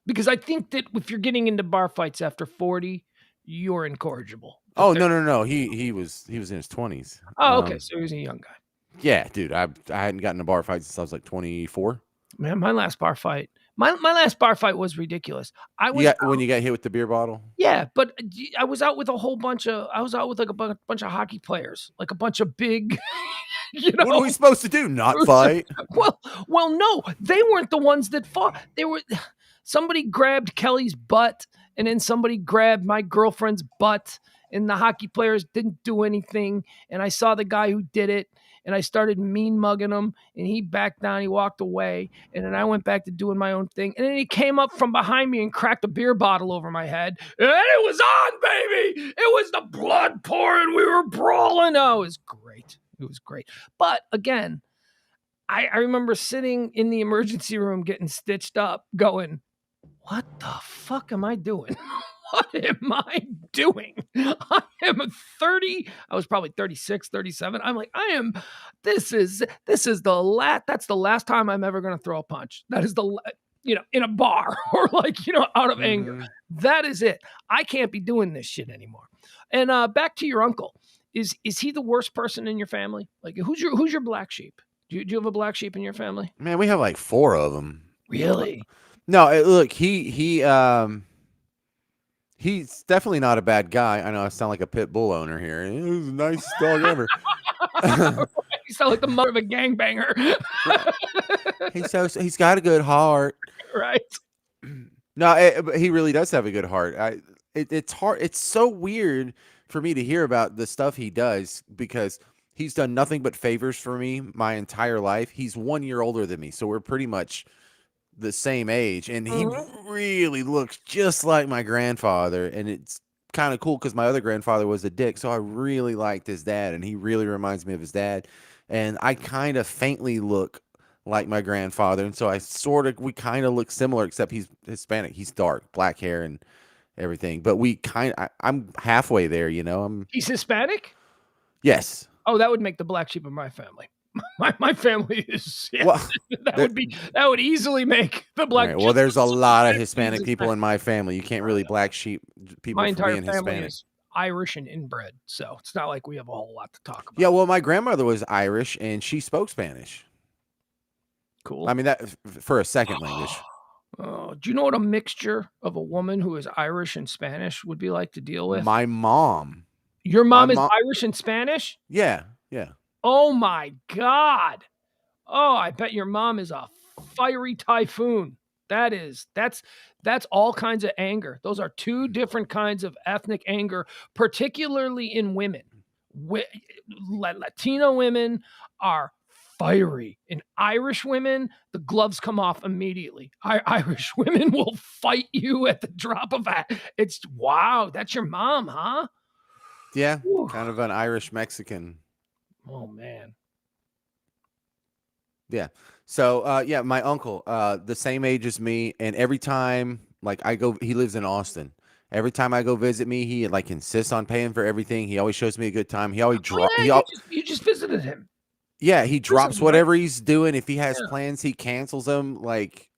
Because I think that if you're getting into bar fights after 40, you're incorrigible. Oh no. He was in his 20s. Oh, okay. So he was a young guy. Yeah, dude. I hadn't gotten a bar fight since I was like 24. Man, my last bar fight was ridiculous. When you got hit with the beer bottle. Yeah, but I was out with a bunch of hockey players, like a bunch of big. What are we supposed to do? Not fight? Well, no, they weren't the ones that fought. They were. Somebody grabbed Kelly's butt, and then somebody grabbed my girlfriend's butt, and the hockey players didn't do anything. And I saw the guy who did it, and I started mean mugging him, and he backed down. He walked away, and then I went back to doing my own thing. And then he came up from behind me and cracked a beer bottle over my head, and it was on, baby. It was the blood pouring. We were brawling. Oh, it was great. It was great. But again, I remember sitting in the emergency room getting stitched up going, what the fuck am I doing? What am I doing? I am 30. I was probably 36, 37. I'm like, this is that's the last time I'm ever going to throw a punch. That is in a bar or like, out of anger. That is it. I can't be doing this shit anymore. And back to your uncle. Is he the worst person in your family? Like, who's your black sheep? Do you have a black sheep in your family? Man, we have like 4 of them. Really? No, look, he's definitely not a bad guy. I know I sound like a pit bull owner here. He's the nicest dog ever. You sound like the mother of a gangbanger. He's got a good heart, right? No, he really does have a good heart. It's hard. It's so weird for me to hear about the stuff he does because He's done nothing but favors for me my entire life. He's 1 year older than me, so we're pretty much the same age, and he really looks just like my grandfather, and it's kind of cool because my other grandfather was a dick, so I really liked his dad, and he really reminds me of his dad, and I kind of faintly look like my grandfather, and so we kind of look similar, except he's Hispanic. He's dark, black hair, and everything, but I'm halfway there, He's Hispanic? Yes. Oh, that would make the black sheep of my family. My family is Well, that would easily make the black. right. Well, there's a lot of Hispanic people in my family. You can't really black sheep people My for entire being family Hispanic. is Irish and inbred, so it's not like we have a whole lot to talk about. Yeah, well, my grandmother was Irish and she spoke Spanish. Cool. I mean, that for a second language. Do you know what a mixture of a woman who is Irish and Spanish would be like to deal with? My mom. Your mom is Irish and Spanish? Yeah, yeah. Oh my God. Oh, I bet your mom is a fiery typhoon. That's all kinds of anger. Those are two different kinds of ethnic anger, particularly in women. Latino women are fiery. In Irish women, the gloves come off immediately. Irish women will fight you at the drop of a. It's wow. That's your mom, huh? Yeah, kind of an Irish Mexican. Oh man. Yeah. So yeah, my uncle, the same age as me, and every time he lives in Austin. Every time I go visit me, he like insists on paying for everything. He always shows me a good time. He always you just visited him. Yeah, he drops whatever he's doing. If he has plans, he cancels them. Like,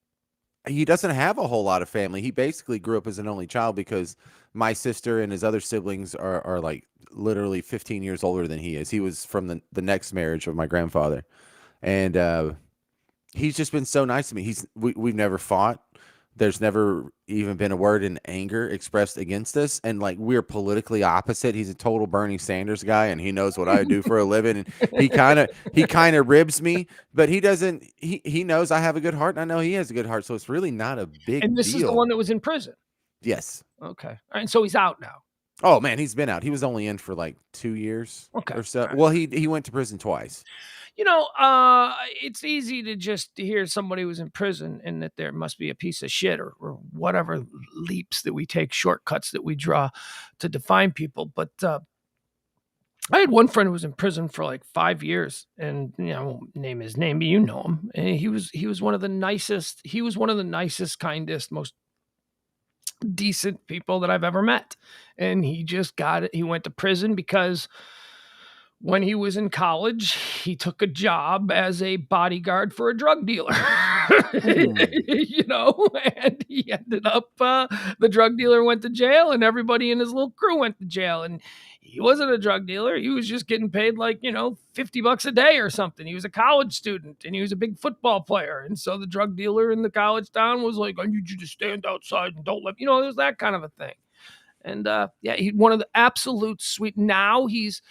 he doesn't have a whole lot of family. He basically grew up as an only child because my sister and his other siblings are like literally 15 years older than he is. He was from the next marriage of my grandfather. And he's just been so nice to me. We've never fought. There's never even been a word in anger expressed against us. And like, we're politically opposite. He's a total Bernie Sanders guy, and he knows what I do for a living. And he kind of ribs me, but he doesn't, he knows I have a good heart, and I know he has a good heart. So it's really not a big deal. And this is the one that was in prison. Yes. Okay. All right. So he's out now. Oh man, he's been out. He was only in for like 2 years or so. Right. Well, he went to prison twice. It's easy to just hear somebody was in prison and that there must be a piece of shit or whatever leaps that we take, shortcuts that we draw to define people. But I had one friend who was in prison for like 5 years, and I won't name his name, but you know him. And he was one of the nicest. He was one of the nicest, kindest, most decent people that I've ever met. And he just got it. He went to prison because when he was in college, he took a job as a bodyguard for a drug dealer, and he ended up, the drug dealer went to jail and everybody in his little crew went to jail. And he wasn't a drug dealer. He was just getting paid like, $50 a day or something. He was a college student and he was a big football player. And so the drug dealer in the college town was like, I need you to stand outside and don't let, it was that kind of a thing. And he's one of the absolute sweet. Now he's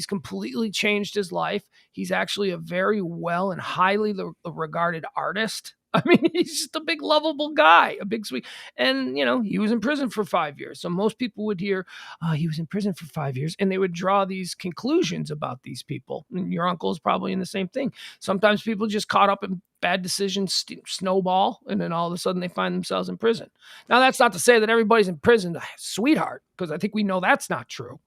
completely changed his life. He's actually a very well and highly regarded artist. I mean, he's just a big lovable guy, a big sweet. And, he was in prison for 5 years. So most people would hear, he was in prison for 5 years, and they would draw these conclusions about these people. And your uncle is probably in the same thing. Sometimes people just caught up in bad decisions snowball, and then all of a sudden they find themselves in prison. Now, that's not to say that everybody's in prison, sweetheart, because I think we know that's not true.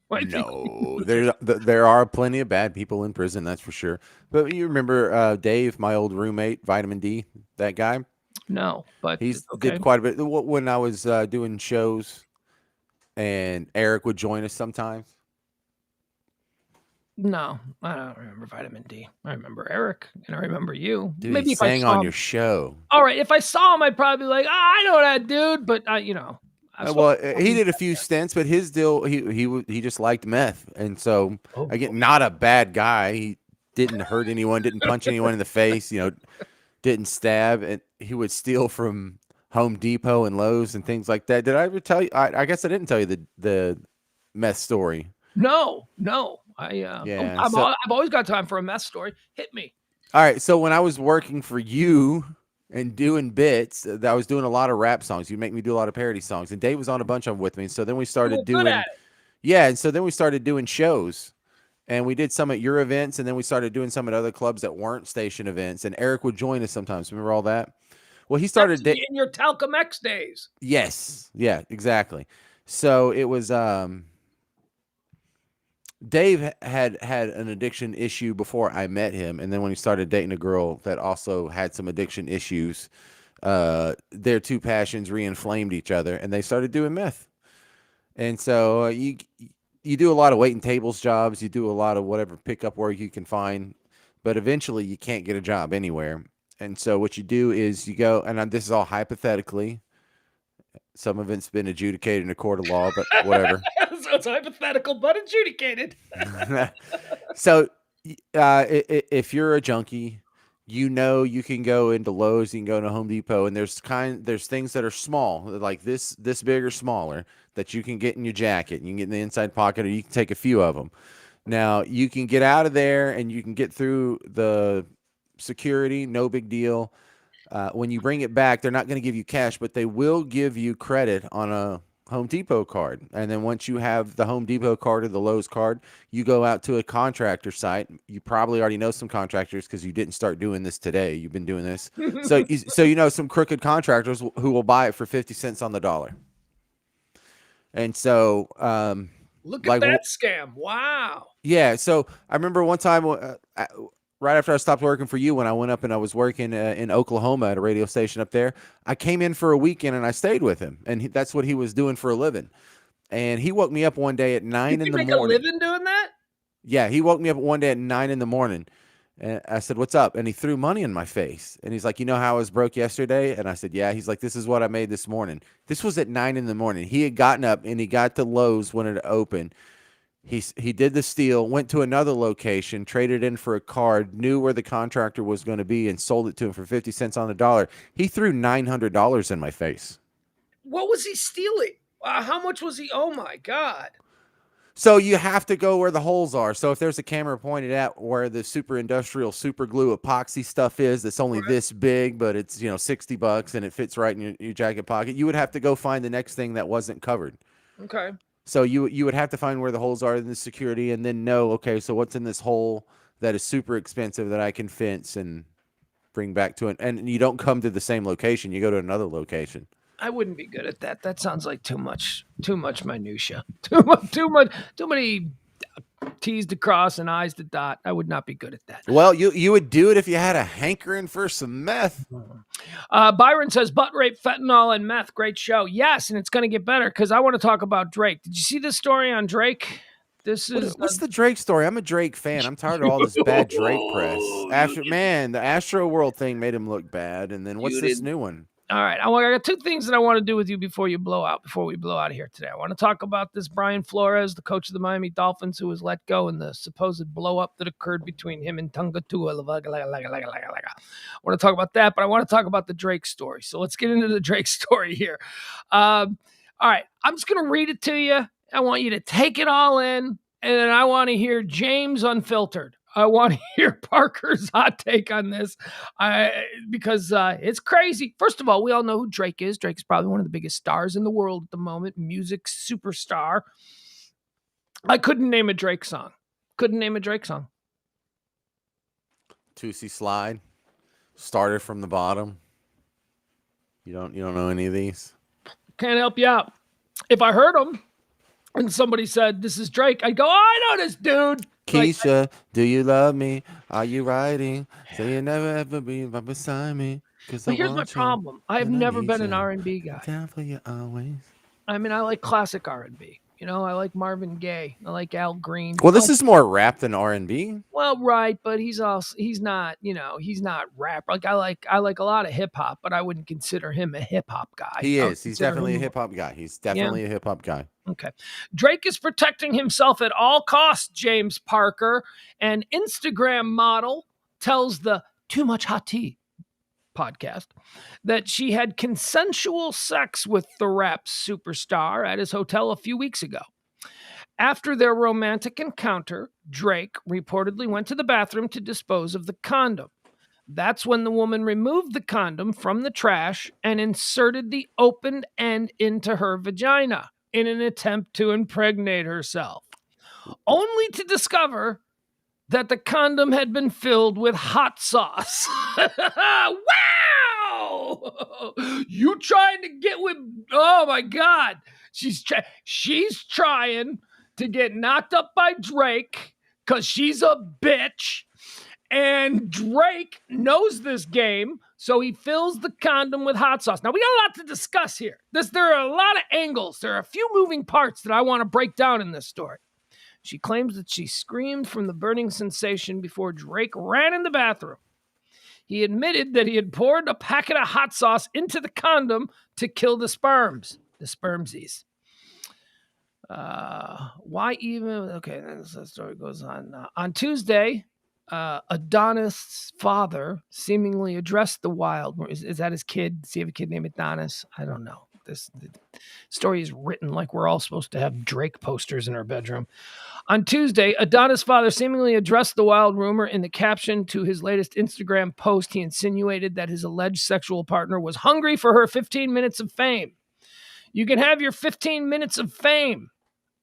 No, there are plenty of bad people in prison, that's for sure. But you remember Dave, my old roommate, Vitamin D, that guy? No, but he did quite a bit. When I was doing shows, and Eric would join us sometimes. No, I don't remember Vitamin D. I remember Eric, and I remember you. Dude, maybe he sang on your show. All right, if I saw him, I'd probably be like, I know that dude, but well, he did a few stints, but his deal, he just liked meth, and so again, not a bad guy. He didn't hurt anyone, didn't punch anyone in the face, didn't stab, and he would steal from Home Depot and Lowe's and things like that. Did I ever tell you? I guess I didn't tell you the meth story. No, I've always got time for a meth story. Hit me. All right, so when I was working for you and doing bits, I was doing a lot of rap songs. You make me do a lot of parody songs, and Dave was on a bunch of them with me. So then we started doing, and so then we started doing shows, And we did some at your events, and then we started doing some at other clubs that weren't station events. And Eric would join us sometimes. Remember all that? Well, he That's started. in your Talcum X days. Yes, yeah, exactly. So it was. Dave had an addiction issue before I met him, and then when he started dating a girl that also had some addiction issues, their two passions re-inflamed each other, and they started doing meth. And so you do a lot of waiting tables jobs, you do a lot of whatever pickup work you can find, but eventually you can't get a job anywhere. And so what you do is you go, and this is all hypothetically. Some of it's been adjudicated in a court of law, but whatever. So it's hypothetical, but adjudicated. So if you're a junkie, you can go into Lowe's, you can go to Home Depot, and there's things that are small, like this big or smaller, that you can get in your jacket. You can get in the inside pocket, or you can take a few of them. Now you can get out of there and you can get through the security, no big deal. When you bring it back, they're not going to give you cash, but they will give you credit on a Home Depot card. And then once you have the Home Depot card or the Lowe's card, you go out to a contractor site. You probably already know some contractors because you didn't start doing this today. You've been doing this. So you know some crooked contractors who will buy it for 50 cents on the dollar. And so look at that scam. Wow. Yeah. So I remember one time right after I stopped working for you, when I went up and I was working in Oklahoma at a radio station up there, I came in for a weekend and I stayed with him. And that's what he was doing for a living. And he woke me up one day at 9 in the morning. You make a living doing that? Yeah. He woke me up one day at 9 in the morning. And I said, "What's up?" And he threw money in my face. And he's like, "You know how I was broke yesterday?" And I said, "Yeah." He's like, "This is what I made this morning." This was at 9 in the morning. He had gotten up and he got to Lowe's when it opened. He did the steal, went to another location, traded in for a card, knew where the contractor was going to be, and sold it to him for 50 cents on the dollar. He threw $900 in my face. What was he stealing? How much was he? Oh, my God. So you have to go where the holes are. So if there's a camera pointed at where the super industrial super glue epoxy stuff is, that's only this big, but it's $60 and it fits right in your jacket pocket, you would have to go find the next thing that wasn't covered. Okay. So you would have to find where the holes are in the security and then know, okay, so what's in this hole that is super expensive that I can fence and bring back to it. And you don't come to the same location. You go to another location. I wouldn't be good at that. That sounds like too much minutia. Too many T's to cross and I's to dot. I would not be good at that. Well, you would do it if you had a hankering for some meth. Byron says, butt rape, fentanyl, and meth. Great show. Yes, and it's going to get better because I want to talk about Drake. Did you see this story on Drake? What's the Drake story? I'm a Drake fan. I'm tired of all this bad Drake press. The Astro World thing made him look bad. And then what's this new one? All right. I got two things that I want to do with you before we blow out of here today. I want to talk about this Brian Flores, the coach of the Miami Dolphins, who was let go, and the supposed blow up that occurred between him and Tunga Tua. I want to talk about that, but I want to talk about the Drake story. So let's get into the Drake story here. All right. I'm just going to read it to you. I want you to take it all in, and then I want to hear James Unfiltered. I want to hear Parker's hot take on this because it's crazy. First of all, we all know who Drake is. Drake is probably one of the biggest stars in the world at the moment, music superstar. I couldn't name a Drake song. Tootsie Slide, Started from the Bottom. You don't know any of these? Can't help you out. If I heard them and somebody said, "This is Drake," I'd go, "Oh, I know this dude." Keisha, do you love me? Are you riding? Say you never ever be right beside me. But here's my problem. I've never been an R&B guy. Down for you always. I mean, I like classic R&B. I like Marvin Gaye. I like Al Green. Well, this is more rap than R&B. Well, right, but he's not rap. I like a lot of hip hop, but I wouldn't consider him a hip hop guy. He is. He's definitely a hip hop guy. Okay. Drake is protecting himself at all costs, James Parker. An Instagram model tells the Too Much Hot Tea podcast that she had consensual sex with the rap superstar at his hotel a few weeks ago. After their romantic encounter, Drake reportedly went to the bathroom to dispose of the condom. That's when the woman removed the condom from the trash and inserted the opened end into her vagina in an attempt to impregnate herself. only to discover that the condom had been filled with hot sauce. Wow! You trying to get with... Oh, my God. She's trying to get knocked up by Drake because she's a bitch. And Drake knows this game, so he fills the condom with hot sauce. Now, we got a lot to discuss here. There are a lot of angles. There are a few moving parts that I want to break down in this story. She claims that she screamed from the burning sensation before Drake ran in the bathroom. He admitted that he had poured a packet of hot sauce into the condom to kill the spermsies. Why even? Okay, the story goes on. On Tuesday, Adonis' father seemingly addressed the wild. Is that his kid? Does he have a kid named Adonis? I don't know. The story is written like we're all supposed to have Drake posters in our bedroom. On Tuesday, Adonis' father seemingly addressed the wild rumor. In the caption to his latest Instagram post, he insinuated that his alleged sexual partner was hungry for her 15 minutes of fame. You can have your 15 minutes of fame.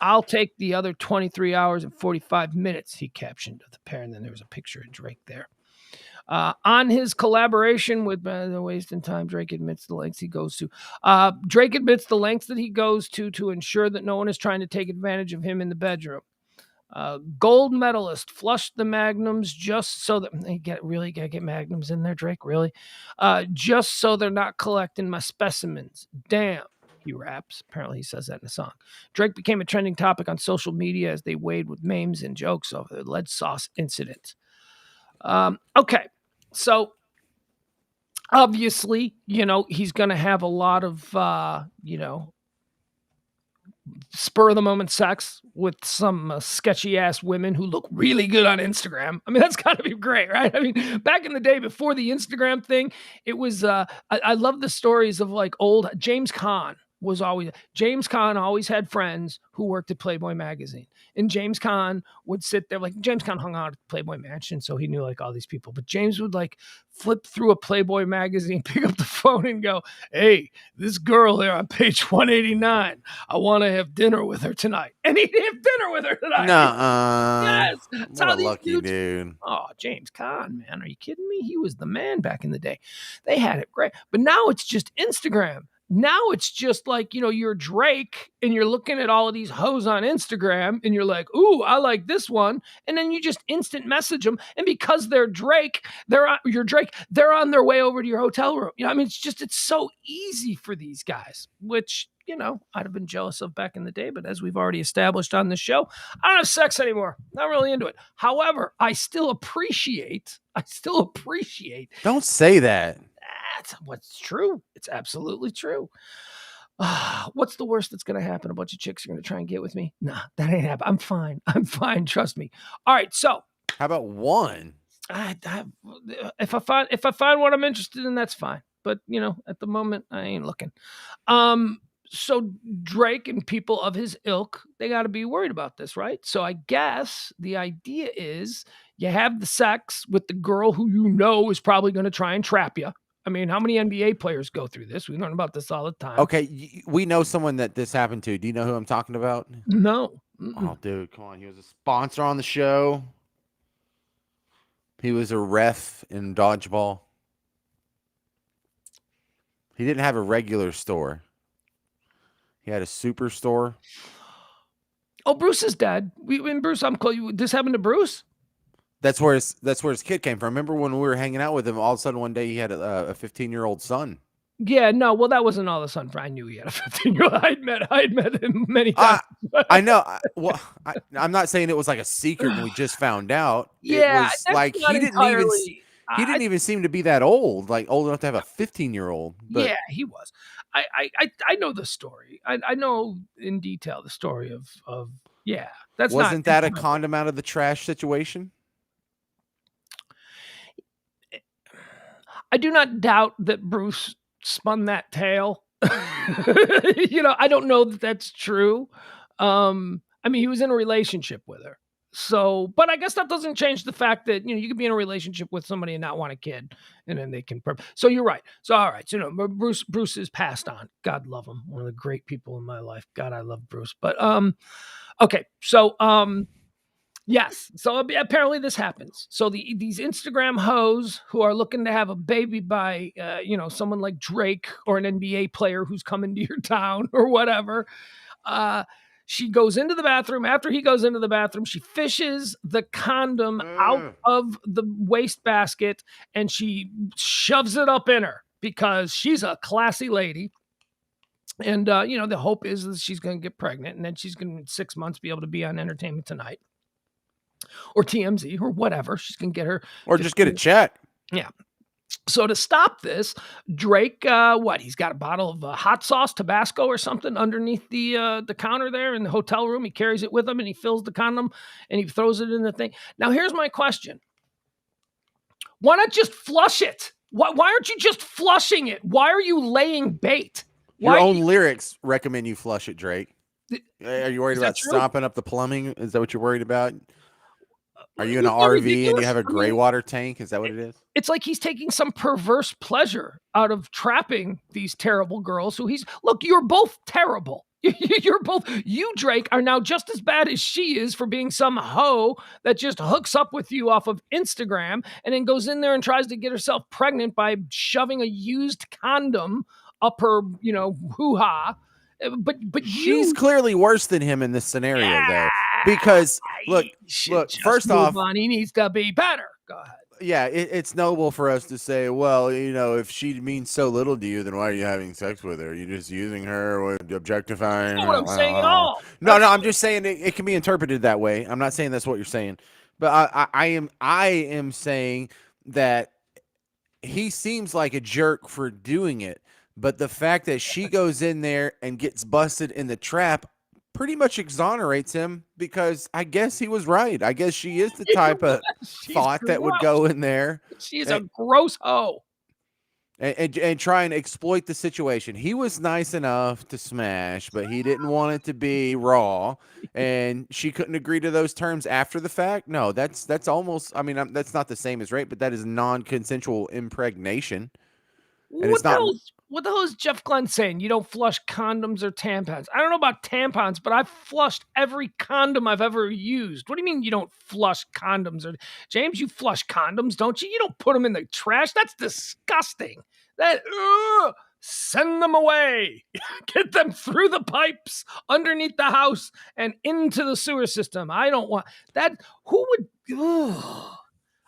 I'll take the other 23 hours and 45 minutes, he captioned the pair. And then there was a picture of Drake there. On his collaboration with Wasting Time, Drake admits the lengths he goes to. Drake admits the lengths that he goes to ensure that no one is trying to take advantage of him in the bedroom. Gold medalist flushed the magnums just so that they gotta get magnums in there, Drake, really? Just so they're not collecting my specimens. Damn, he raps. Apparently he says that in a song. Drake became a trending topic on social media as they weighed with memes and jokes over the lead sauce incident. Okay, so obviously, he's going to have a lot of, spur of the moment sex with some sketchy ass women who look really good on Instagram. I mean, that's got to be great, right? I mean, back in the day before the Instagram thing, it was, I love the stories of like old James Caan always had friends who worked at Playboy magazine. And James Caan would sit there, like James Caan hung out at Playboy Mansion, so he knew like all these people. But James would like flip through a Playboy magazine, pick up the phone and go, "Hey, this girl here on page 189, I want to have dinner with her tonight." And he'd have dinner with her tonight. Yes. That's what how a these lucky dudes... dude. Oh, James Caan, man. Are you kidding me? He was the man back in the day. They had it great. But now it's just Instagram. Now it's just like, you're Drake and you're looking at all of these hoes on Instagram and you're like, ooh, I like this one. And then you just instant message them. And because they're Drake, they're on their way over to your hotel room. It's so easy for these guys, which, I'd have been jealous of back in the day. But as we've already established on the show, I don't have sex anymore. Not really into it. However, I still appreciate. Don't say that. That's what's true. It's absolutely true. What's the worst that's going to happen? A bunch of chicks are going to try and get with me. Nah, that ain't happening. I'm fine. Trust me. All right. So how about one? If I find what I'm interested in, that's fine. But at the moment I ain't looking. So Drake and people of his ilk, they got to be worried about this, right? So I guess the idea is you have the sex with the girl who is probably going to try and trap you. I mean, how many NBA players go through this? We learn about this all the time. Okay, we know someone that this happened to. Do you know who I'm talking about? No. Oh, dude, come on. He was a sponsor on the show. He was a ref in dodgeball. He didn't have a regular store. He had a superstore. Oh, Bruce is dead. Bruce, I'm calling. This happened to Bruce? That's where his kid came from. Remember when we were hanging out with him? All of a sudden, one day he had a 15-year-old son. Yeah, no. Well, that wasn't all the son. I knew he had a 15-year-old. I had met him many times. I know. Well, I'm not saying it was like a secret and we just found out. Yeah, it was like he didn't even seem to be that old, like old enough to have a 15-year-old. Yeah, he was. I know the story. I know in detail the story of yeah. Wasn't that a condom out of the trash situation? I do not doubt that Bruce spun that tale. I don't know that that's true. I mean, he was in a relationship with her. So, but I guess that doesn't change the fact that, you can be in a relationship with somebody and not want a kid, and then they can. So you're right. So all right. So Bruce is passed on. God love him. One of the great people in my life. God, I love Bruce. But okay. So yes. So apparently this happens. So these Instagram hoes who are looking to have a baby by someone like Drake or an NBA player who's coming to your town or whatever. She goes into the bathroom. After he goes into the bathroom, she fishes the condom out of the wastebasket and she shoves it up in her because she's a classy lady. And, the hope is that she's going to get pregnant and then she's going to, in 6 months, be able to be on Entertainment Tonight or TMZ or whatever. She's going to get her. Or just get a check. Yeah. So to stop this, Drake, he's got a bottle of hot sauce, Tabasco or something underneath the counter there in the hotel room. He carries it with him and he fills the condom and he throws it in the thing. Now, here's my question. Why not just flush it? Why aren't you just flushing it? Why are you laying bait? Your own lyrics recommend you flush it, Drake. Are you worried about stopping up the plumbing? Is that what you're worried about? Are you in an RV and you have a gray water tank? Is that what it is? It's like he's taking some perverse pleasure out of trapping these terrible girls look, you're both terrible. You, Drake, are now just as bad as she is for being some hoe that just hooks up with you off of Instagram and then goes in there and tries to get herself pregnant by shoving a used condom up her, hoo-ha. But she's clearly worse than him in this scenario, though, because look. First off, he needs to be better. Go ahead. Yeah, it's noble for us to say, well, if she means so little to you, then why are you having sex with her? Are you just using her or objectifying her? That's what I'm saying at all. No, I'm just saying it can be interpreted that way. I'm not saying that's what you're saying, but I am saying that he seems like a jerk for doing it. But the fact that she goes in there and gets busted in the trap pretty much exonerates him because I guess he was right. I guess she is the type of thought that would go in there. She is a gross hoe. And try and exploit the situation. He was nice enough to smash, but he didn't want it to be raw. And she couldn't agree to those terms after the fact. No, that's almost, that's not the same as rape, but that is non-consensual impregnation. And what the hell is Jeff Glenn saying? You don't flush condoms or tampons. I don't know about tampons, but I've flushed every condom I've ever used. What do you mean you don't flush condoms? James, you flush condoms, don't you? You don't put them in the trash. That's disgusting. Send them away. Get them through the pipes, underneath the house, and into the sewer system. I don't want that. Who would?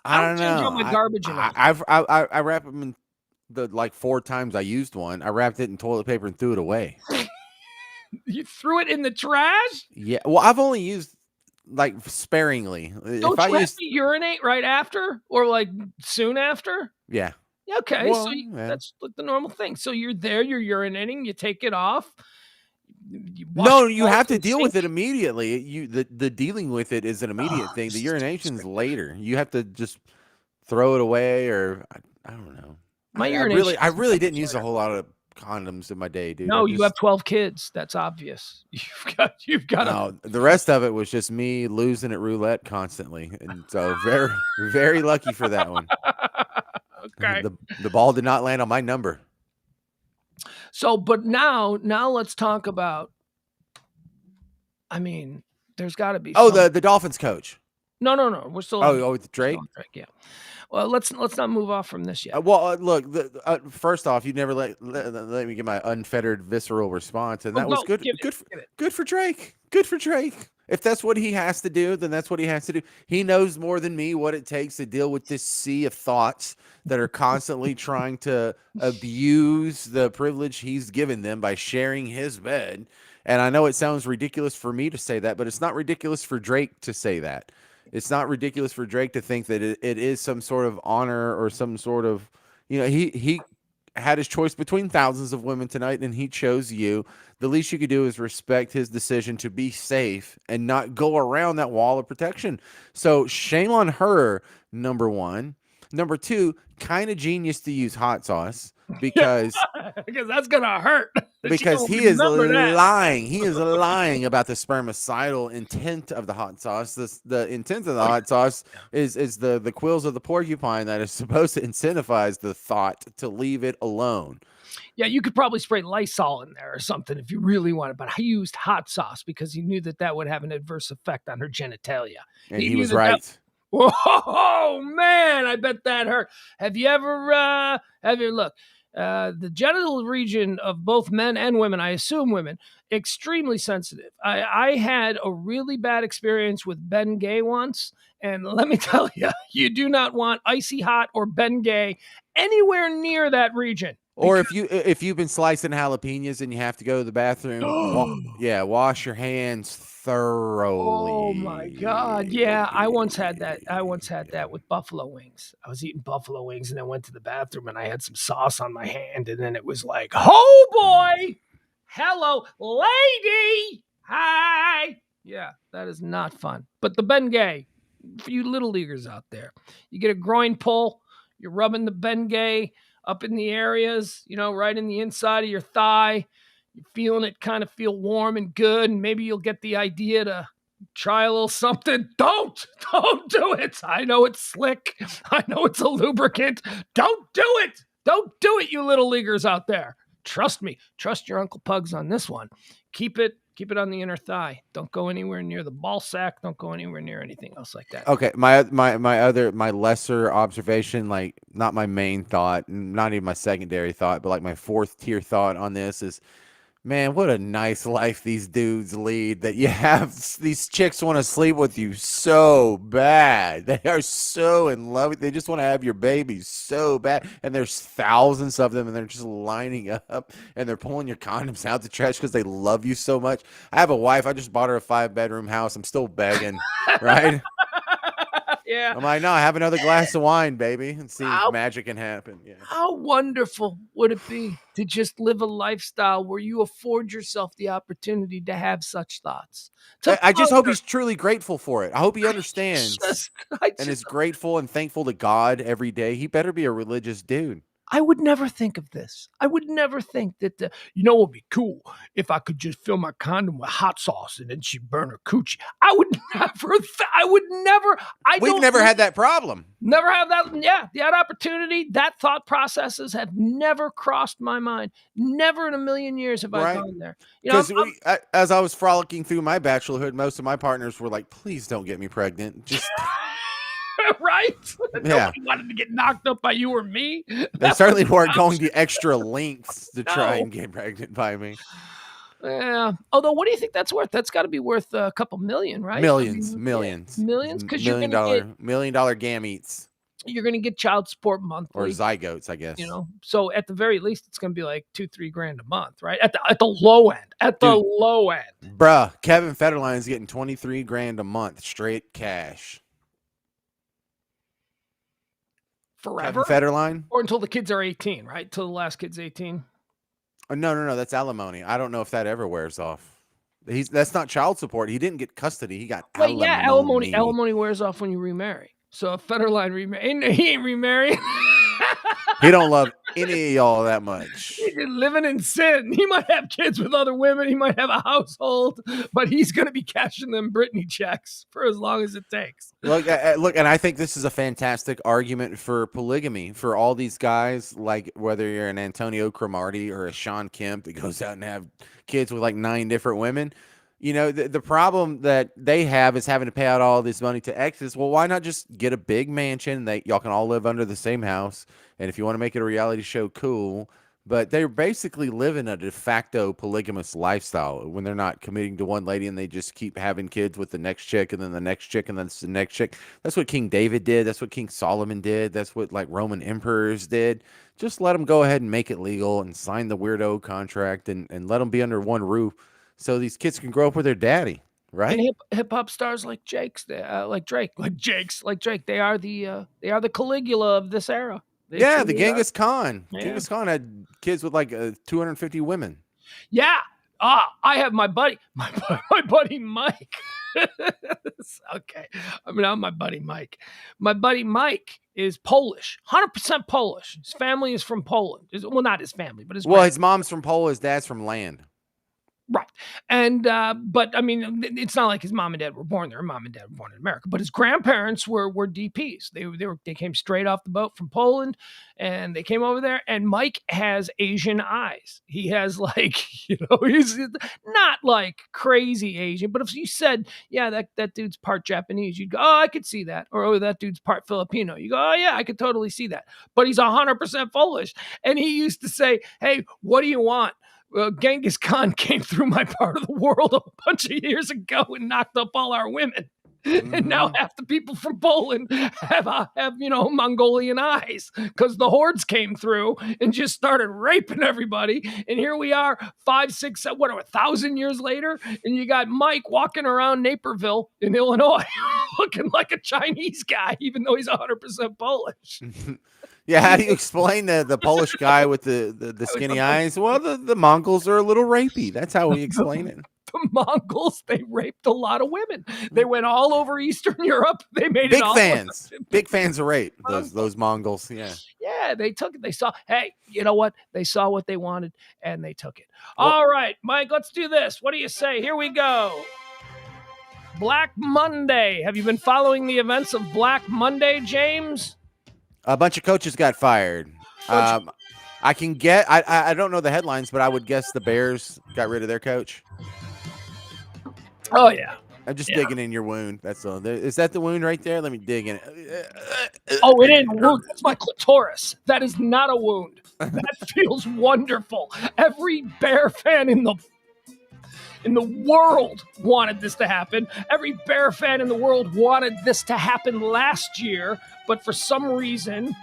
I don't know. All my garbage I wrap them in. The 4 times I used one, I wrapped it in toilet paper and threw it away. You threw it in the trash? Yeah. Well, I've only used sparingly. Don't you have to urinate right after or soon after? Yeah. Okay. Well, that's the normal thing. So you're there, you're urinating, you take it off. You have to deal with it immediately. The dealing with it is an immediate thing. The urination's later. You have to just throw it away or I don't know. I really didn't use a whole lot of condoms in my day, dude. No, you have 12 kids. That's obvious. You've got. No, the rest of it was just me losing at roulette constantly, and so very, very lucky for that one. Okay. The ball did not land on my number. So, but now let's talk about. There's got to be. The Dolphins coach. No. We're still. With Drake. Yeah. Well, let's not move off from this yet. Look. First off, you never let me get my unfettered, visceral response, and that was good. Good for Drake. Good for Drake. If that's what he has to do, then that's what he has to do. He knows more than me what it takes to deal with this sea of thoughts that are constantly trying to abuse the privilege he's given them by sharing his bed. And I know it sounds ridiculous for me to say that, but it's not ridiculous for Drake to say that. It's not ridiculous for Drake to think that it is some sort of honor or some sort of, he had his choice between thousands of women tonight and he chose you. The least you could do is respect his decision to be safe and not go around that wall of protection. So shame on her, number one. Number two, kind of genius to use hot sauce because Because that's gonna hurt. She Because don't he is remember that. lying. He is lying about the spermicidal intent of the hot sauce. The intent of the hot sauce is the quills of the porcupine that is supposed to incentivize the thought to leave it alone. Yeah, you could probably spray Lysol in there or something if you really wanted, but I used hot sauce because he knew that would have an adverse effect on her genitalia. And He he knew was that right. Whoa, man! I bet that hurt. Have you ever look? The genital region of both men and women, I assume women, extremely sensitive. I had a really bad experience with Ben Gay once, and let me tell you, you do not want icy hot or Ben Gay anywhere near that region. Or if you've been slicing jalapenos and you have to go to the bathroom, wash your hands thoroughly. Oh my God. Yeah, I once had that. I once had that with buffalo wings. I was eating buffalo wings and I went to the bathroom and I had some sauce on my hand. And then it was like, oh boy. Hello, lady. Hi. Yeah, that is not fun. But the Ben Gay, for you little leaguers out there, you get a groin pull, you're rubbing the Ben Gay up in the areas, right in the inside of your thigh. You're feeling it kind of feel warm and good, and maybe you'll get the idea to try a little something. Don't do it. I know it's slick. I know it's a lubricant. Don't do it. Don't do it, you little leaguers out there. Trust me. Trust your Uncle Pugs on this one. Keep it on the inner thigh. Don't go anywhere near the ball sack. Don't go anywhere near anything else like that. Okay, my lesser observation, like not my main thought, not even my secondary thought, but like my fourth tier thought on this is, man, what a nice life these dudes lead, that you have these chicks want to sleep with you so bad. They are so in love with you. They just want to have your babies so bad. And there's thousands of them and they're just lining up and they're pulling your condoms out the trash because they love you so much. I have a wife. I just bought her a 5-bedroom house. I'm still begging, right? Yeah. I'm like, no, have another glass of wine, baby, and see if magic can happen. Yeah. How wonderful would it be to just live a lifestyle where you afford yourself the opportunity to have such thoughts? I just hope he's truly grateful for it. I hope he understands and is grateful and thankful to God every day. He better be a religious dude. I would never think of this. I would never think that, what would be cool if I could just fill my condom with hot sauce and then she'd burn her coochie. I would never. We've never had that problem. Never have that. Yeah, that opportunity, that thought processes have never crossed my mind. Never in a million years have I gone there. Because as I was frolicking through my bachelorhood, most of my partners were like, please don't get me pregnant. Just... right? Yeah. Nobody wanted to get knocked up by you or me. They certainly weren't going the extra lengths to try and get pregnant by me. Yeah. Although, what do you think that's worth? That's got to be worth a couple million, right? Millions. Because you're going to get $1 million gametes. You're going to get child support monthly, or zygotes, I guess. So at the very least, it's going to be like $2-3 grand a month, right? At the low end. Low end, bruh. Kevin Federline's getting $23 grand a month straight cash. Forever? Kevin Federline? Or until the kids are 18, right? Till the last kid's 18. No. That's alimony. I don't know if that ever wears off. That's not child support. He didn't get custody. He got alimony. Yeah, alimony wears off when you remarry. So if Federline he ain't remarrying. He don't love any of y'all that much. He's living in sin. He might have kids with other women. He might have a household, but he's going to be cashing them Britney checks for as long as it takes. Look, and I think this is a fantastic argument for polygamy for all these guys, like whether you're an Antonio Cromartie or a Sean Kemp that goes out and have kids with like 9 different women. The problem that they have is having to pay out all this money to exes. Well, why not just get a big mansion that y'all can all live under the same house? And if you want to make it a reality show, cool. But they're basically living a de facto polygamous lifestyle when they're not committing to one lady and they just keep having kids with the next chick and then the next chick and then the next chick. That's what King David did. That's what King Solomon did. That's what like Roman emperors did. Just let them go ahead and make it legal and sign the weirdo contract and let them be under one roof. So these kids can grow up with their daddy, right? And hip hop stars like Drake, they are the Caligula of this era. The Genghis Khan. Yeah. Genghis Khan had kids with like 250 women. Yeah. I have my buddy Mike. Okay. I mean, I'm my buddy Mike. My buddy Mike is Polish, 100% Polish. His family is from Poland. Well, not his family, but his Well, grand. his mom's from Poland, his dad's from land. Right. And, but I mean, it's not like his mom and dad were born there. Mom and dad were born in America, but his grandparents were DPs. They came straight off the boat from Poland and they came over there. And Mike has Asian eyes. He has he's not like crazy Asian, but if you said, yeah, that dude's part Japanese, you'd go, oh, I could see that. Or, oh, that dude's part Filipino. You go, oh yeah, I could totally see that. But he's 100% Polish. And he used to say, hey, what do you want? Genghis Khan came through my part of the world a bunch of years ago and knocked up all our women. Mm-hmm. And now half the people from Poland have Mongolian eyes because the hordes came through and just started raping everybody. And here we are 1,000 years later. And you got Mike walking around Naperville in Illinois looking like a Chinese guy, even though he's 100% Polish. Yeah, how do you explain the Polish guy with the skinny eyes? Well, the Mongols are a little rapey. That's how we explain it. The Mongols, they raped a lot of women. They went all over Eastern Europe. They made big fans. Big fans of rape. Those Mongols. Yeah. Yeah, they took it. They saw, hey, you know what? They saw what they wanted and they took it. Well, all right, Mike, let's do this. What do you say? Here we go. Black Monday. Have you been following the events of Black Monday, James? A bunch of coaches got fired. I can get. I don't know the headlines, but I would guess the Bears got rid of their coach. Oh yeah. I'm just digging in your wound. That's all. Is that the wound right there? Let me dig in it. Oh, it ain't a wound. That's my clitoris. That is not a wound. That feels wonderful. Every Bear fan in the world wanted this to happen. Every Bear fan in the world wanted this to happen last year, but for some reason,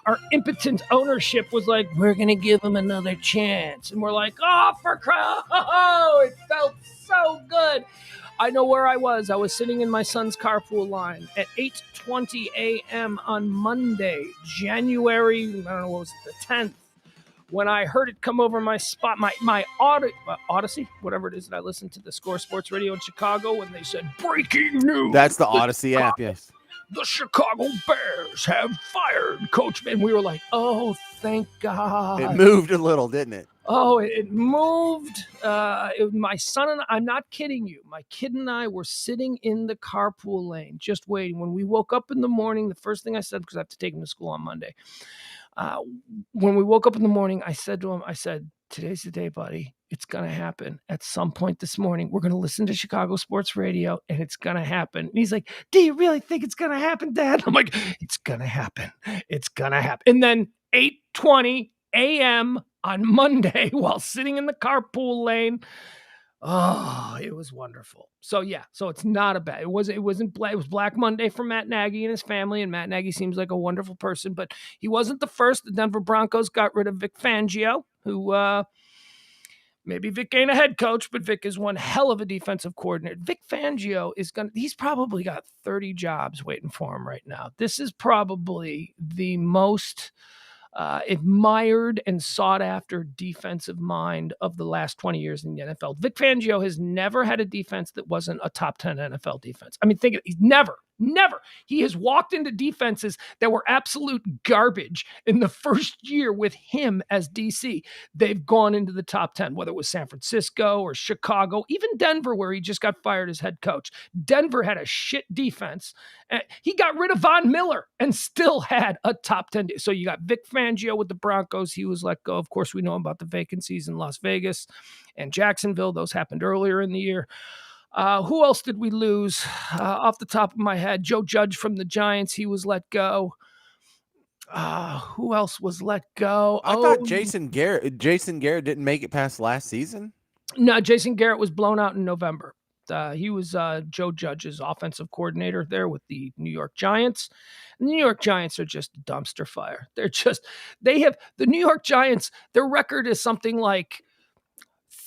our impotent ownership was like, we're going to give him another chance. And we're like, oh, for crying. Oh, it felt so good. I know where I was. I was sitting in my son's carpool line at 8:20 a.m. on Monday, January, I don't know, what was it, the 10th. When I heard it come over my spot, my Odyssey, whatever it is that I listened to, the Score Sports Radio in Chicago, when they said, breaking news. That's the Odyssey app, yes. The Chicago Bears have fired Coach Ben. We were like, oh, thank God. It moved a little, didn't it? Oh, it moved. My son and I'm not kidding you. My kid and I were sitting in the carpool lane, just waiting. When we woke up in the morning, the first thing I said, because I have to take him to school on Monday, when we woke up in the morning, I said to him, today's the day, buddy. It's going to happen at some point this morning. We're going to listen to Chicago Sports Radio and it's going to happen. And he's like, do you really think it's going to happen, Dad? I'm like, it's going to happen. It's going to happen. And then 8:20 a.m. on Monday while sitting in the carpool lane, oh, it was wonderful. So yeah, it's not a bad. It was Black Monday for Matt Nagy and his family, and Matt Nagy seems like a wonderful person, but he wasn't the first. The Denver Broncos got rid of Vic Fangio, who maybe Vic ain't a head coach, but Vic is one hell of a defensive coordinator. Vic Fangio he's probably got 30 jobs waiting for him right now. This is probably the most admired and sought after defensive mind of the last 20 years in the NFL. Vic Fangio has never had a defense that wasn't a top 10 NFL defense. I mean, think of it. He's never. He has walked into defenses that were absolute garbage in the first year with him as DC. They've gone into the top 10, whether it was San Francisco or Chicago, even Denver, where he just got fired as head coach. Denver had a shit defense. He got rid of Von Miller and still had a top 10. So you got Vic Fangio with the Broncos. He was let go. Of course, we know about the vacancies in Las Vegas and Jacksonville. Those happened earlier in the year. Who else did we lose? Off the top of my head, Joe Judge from the Giants. He was let go. Who else was let go? I thought Jason Garrett didn't make it past last season. No, Jason Garrett was blown out in November. He was Joe Judge's offensive coordinator there with the New York Giants. And the New York Giants are just a dumpster fire. The New York Giants, their record is something like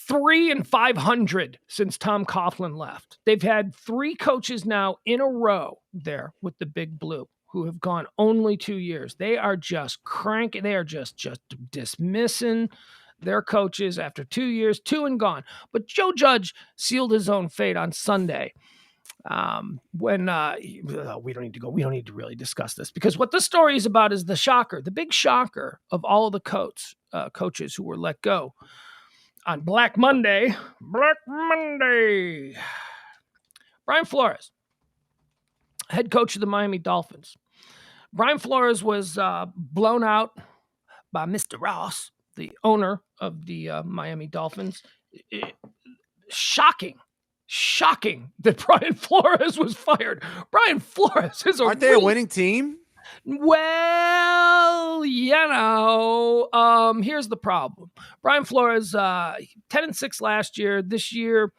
3-500 since Tom Coughlin left. They've had 3 coaches now in a row there with the Big Blue who have gone only 2 years. They are just cranking. They are just dismissing their coaches after 2 years, 2 and gone. But Joe Judge sealed his own fate on Sunday. When we don't need to really discuss this, because what the story is about is the big shocker of all of the coaches who were let go on Black Monday. Brian Flores, head coach of the Miami Dolphins. Brian Flores was blown out by Mr. Ross, the owner of the Miami Dolphins. Shocking that Brian Flores was fired. Brian Flores is Aren't they a winning team? Well, here's the problem. Brian Flores, 10-6 last year. This year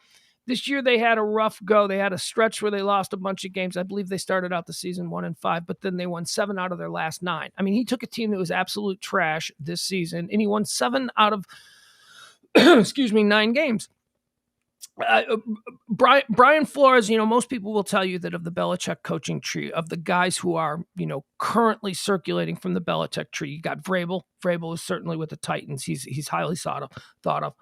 they had a rough go. They had a stretch where they lost a bunch of games. I believe they started out the season 1-5, but then they won 7 out of their last 9. I mean, he took a team that was absolute trash this season, and he won 7 out of 9 games. Brian Flores, most people will tell you that of the Belichick coaching tree, of the guys who are, currently circulating from the Belichick tree, you got Vrabel. Vrabel is certainly with the Titans. He's highly thought of.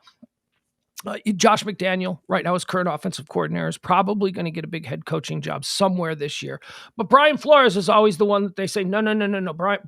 Josh McDaniel, right now, his current offensive coordinator, is probably going to get a big head coaching job somewhere this year. But Brian Flores is always the one that they say, no.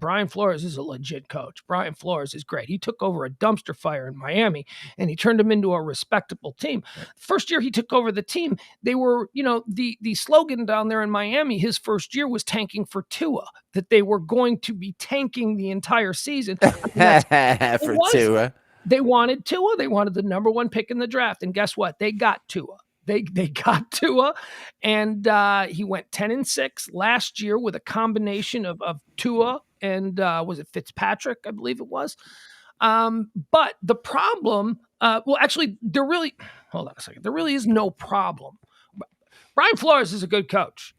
Brian Flores is a legit coach. Brian Flores is great. He took over a dumpster fire in Miami, and he turned them into a respectable team. First year he took over the team, they were, the slogan down there in Miami his first year was tanking for Tua, that they were going to be tanking the entire seain. For Tua. They wanted Tua. They wanted the number 1 pick in the draft. And guess what? They got Tua. They got Tua, and he went 10-6 last year with a combination of Tua and was it Fitzpatrick? I believe it was. But the problem, hold on a second. There really is no problem. Brian Flores is a good coach.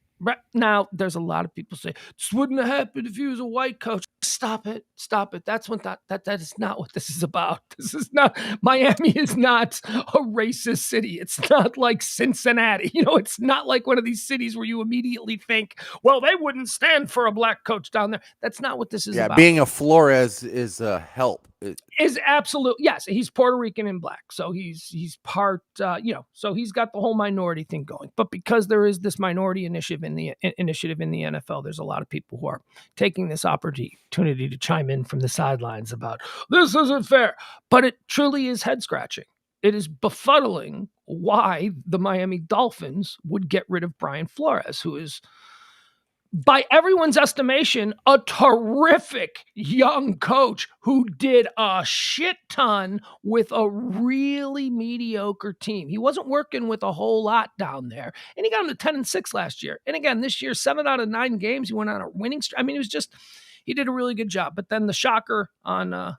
Now, there's a lot of people say, this wouldn't have happened if he was a white coach. Stop it. That's what that is not what this is about. Miami is not a racist city. It's not like Cincinnati. It's not like one of these cities where you immediately think, well, they wouldn't stand for a black coach down there. That's not what this is about. Being a Flores is a help. Is absolute. Yes, he's Puerto Rican and black. So he's part, so he's got the whole minority thing going. But because there is this minority initiative in the NFL, there's a lot of people who are taking this opportunity to chime in from the sidelines about this isn't fair. But it truly is head scratching. It is befuddling why the Miami Dolphins would get rid of Brian Flores, who is, by everyone's estimation, a terrific young coach who did a shit ton with a really mediocre team. He wasn't working with a whole lot down there, and he got him to 10-6 last year. And again, this year, 7 out of 9 games, he went on a winning streak. I mean, he did a really good job. But then the shocker on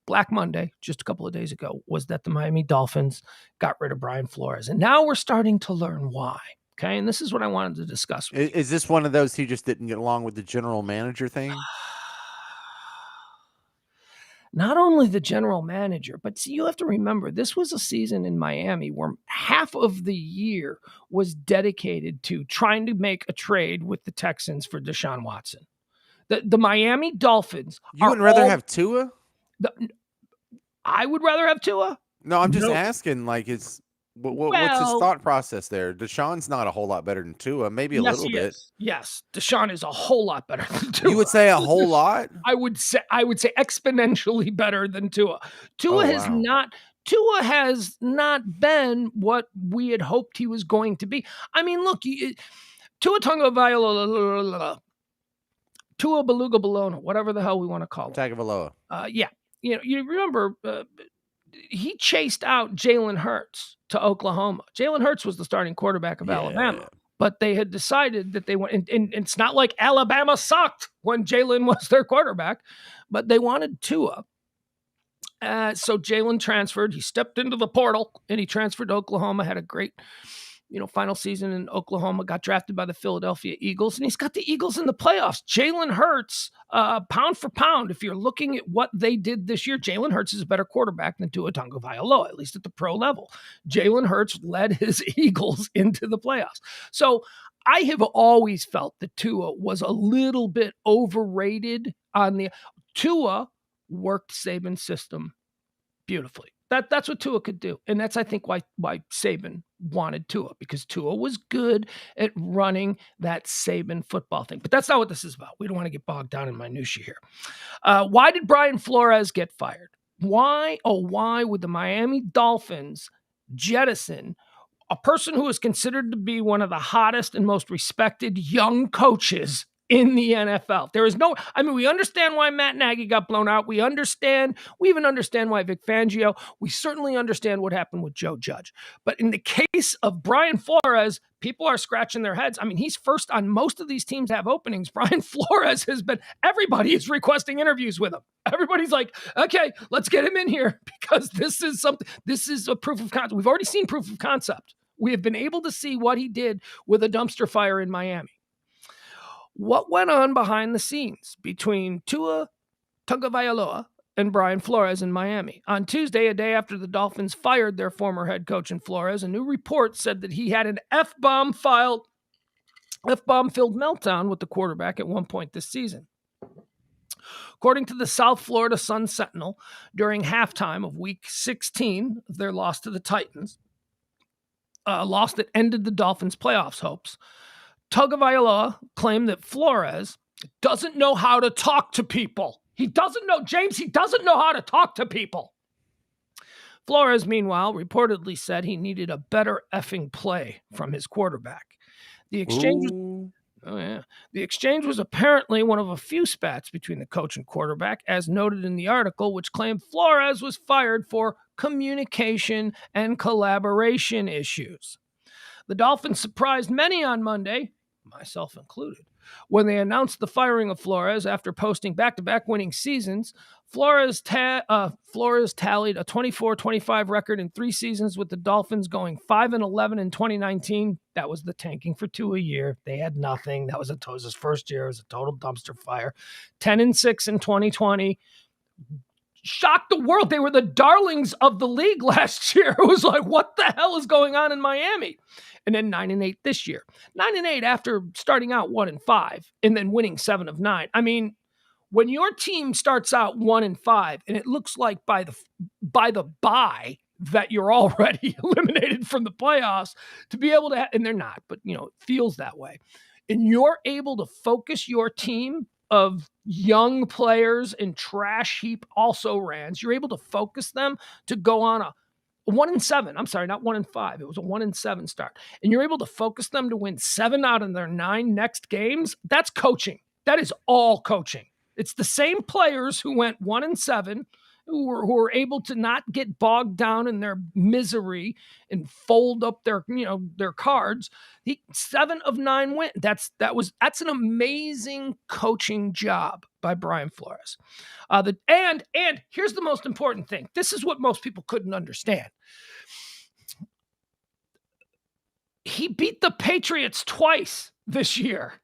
Black Monday, just a couple of days ago, was that the Miami Dolphins got rid of Brian Flores. And now we're starting to learn why. Okay, and this is what I wanted to discuss with you. Is this one of those he just didn't get along with the general manager thing? Not only the general manager, but see, you have to remember, this was a season in Miami where half of the year was dedicated to trying to make a trade with the Texans for Deshaun Watson. The Miami Dolphins. You would rather have Tua? I would rather have Tua. No, I'm just asking, like, what's his thought process there? Deshaun's not a whole lot better than Tua, maybe a little bit. Yes, Deshaun is a whole lot better than Tua. You would say a whole lot? I would say exponentially better than Tua. Tua has not been what we had hoped he was going to be. I mean, look, Tua Tagovailoa, Tua Beluga Bologna, whatever the hell we want to call it. Tagovailoa. Yeah. You remember he chased out Jalen Hurts to Oklahoma. Jalen Hurts was the starting quarterback of Alabama, but they had decided that they went, and it's not like Alabama sucked when Jalen was their quarterback, but they wanted Tua. So Jalen transferred. He stepped into the portal and he transferred to Oklahoma, had a great final season in Oklahoma, got drafted by the Philadelphia Eagles, and he's got the Eagles in the playoffs. Jalen Hurts, pound for pound, if you're looking at what they did this year, Jalen Hurts is a better quarterback than Tua Tagovailoa, at least at the pro level. Jalen Hurts led his Eagles into the playoffs. So I have always felt that Tua was a little bit overrated Tua worked Saban's system beautifully. That's what Tua could do. And that's, I think, why Saban wanted Tua, because Tua was good at running that Saban football thing. But that's not what this is about. We don't want to get bogged down in minutia here. Why did Brian Flores get fired? Why would the Miami Dolphins jettison a person who is considered to be one of the hottest and most respected young coaches in the NFL? There is no, I mean, we understand why Matt Nagy got blown out. We even understand why Vic Fangio. We certainly understand what happened with Joe Judge. But in the case of Brian Flores, people are scratching their heads. I mean, he's first on most of these teams have openings. Brian Flores everybody is requesting interviews with him. Everybody's like, okay, let's get him in here, because this is a proof of concept. We've already seen proof of concept. We have been able to see what he did with a dumpster fire in Miami. What went on behind the scenes between Tua Tagovailoa and Brian Flores in Miami? On Tuesday, a day after the Dolphins fired their former head coach in Flores, a new report said that he had an F-bomb-filled meltdown with the quarterback at one point this season. According to the South Florida Sun-Sentinel, during halftime of Week 16 of their loss to the Titans, a loss that ended the Dolphins' playoffs hopes, Tagovailoa claimed that Flores doesn't know how to talk to people. He doesn't know how to talk to people. Flores, meanwhile, reportedly said he needed a better effing play from his quarterback. The exchange was apparently one of a few spats between the coach and quarterback, as noted in the article, which claimed Flores was fired for communication and collaboration issues. The Dolphins surprised many on Monday, myself included, when they announced the firing of Flores after posting back-to-back winning seasons. Flores tallied a 24-25 record in 3 seasons with the Dolphins, going 5-11 in 2019. That was the tanking for 2 a year. They had nothing. That was his first year. It was a total dumpster fire. 10-6 in 2020. Shocked the world. They were the darlings of the league last year. It was like, what the hell is going on in Miami? And then 9-8 this year. 9-8 after starting out 1-5 and then winning 7 of 9. I mean, when your team starts out 1-5 and it looks like by the bye that you're already eliminated from the playoffs, to be able to, and they're not, but it feels that way. And you're able to focus your team of young players and trash heap also-rans. You're able to focus them to go on a 1-7. I'm sorry, not 1-5. It was a 1-7 start. And you're able to focus them to win 7 out of their 9 next games. That's coaching. That is all coaching. It's the same players who went 1-7, who were able to not get bogged down in their misery and fold up their cards. 7 of 9 win. That's an amazing coaching job by Brian Flores. And here's the most important thing. This is what most people couldn't understand. He beat the Patriots twice this year.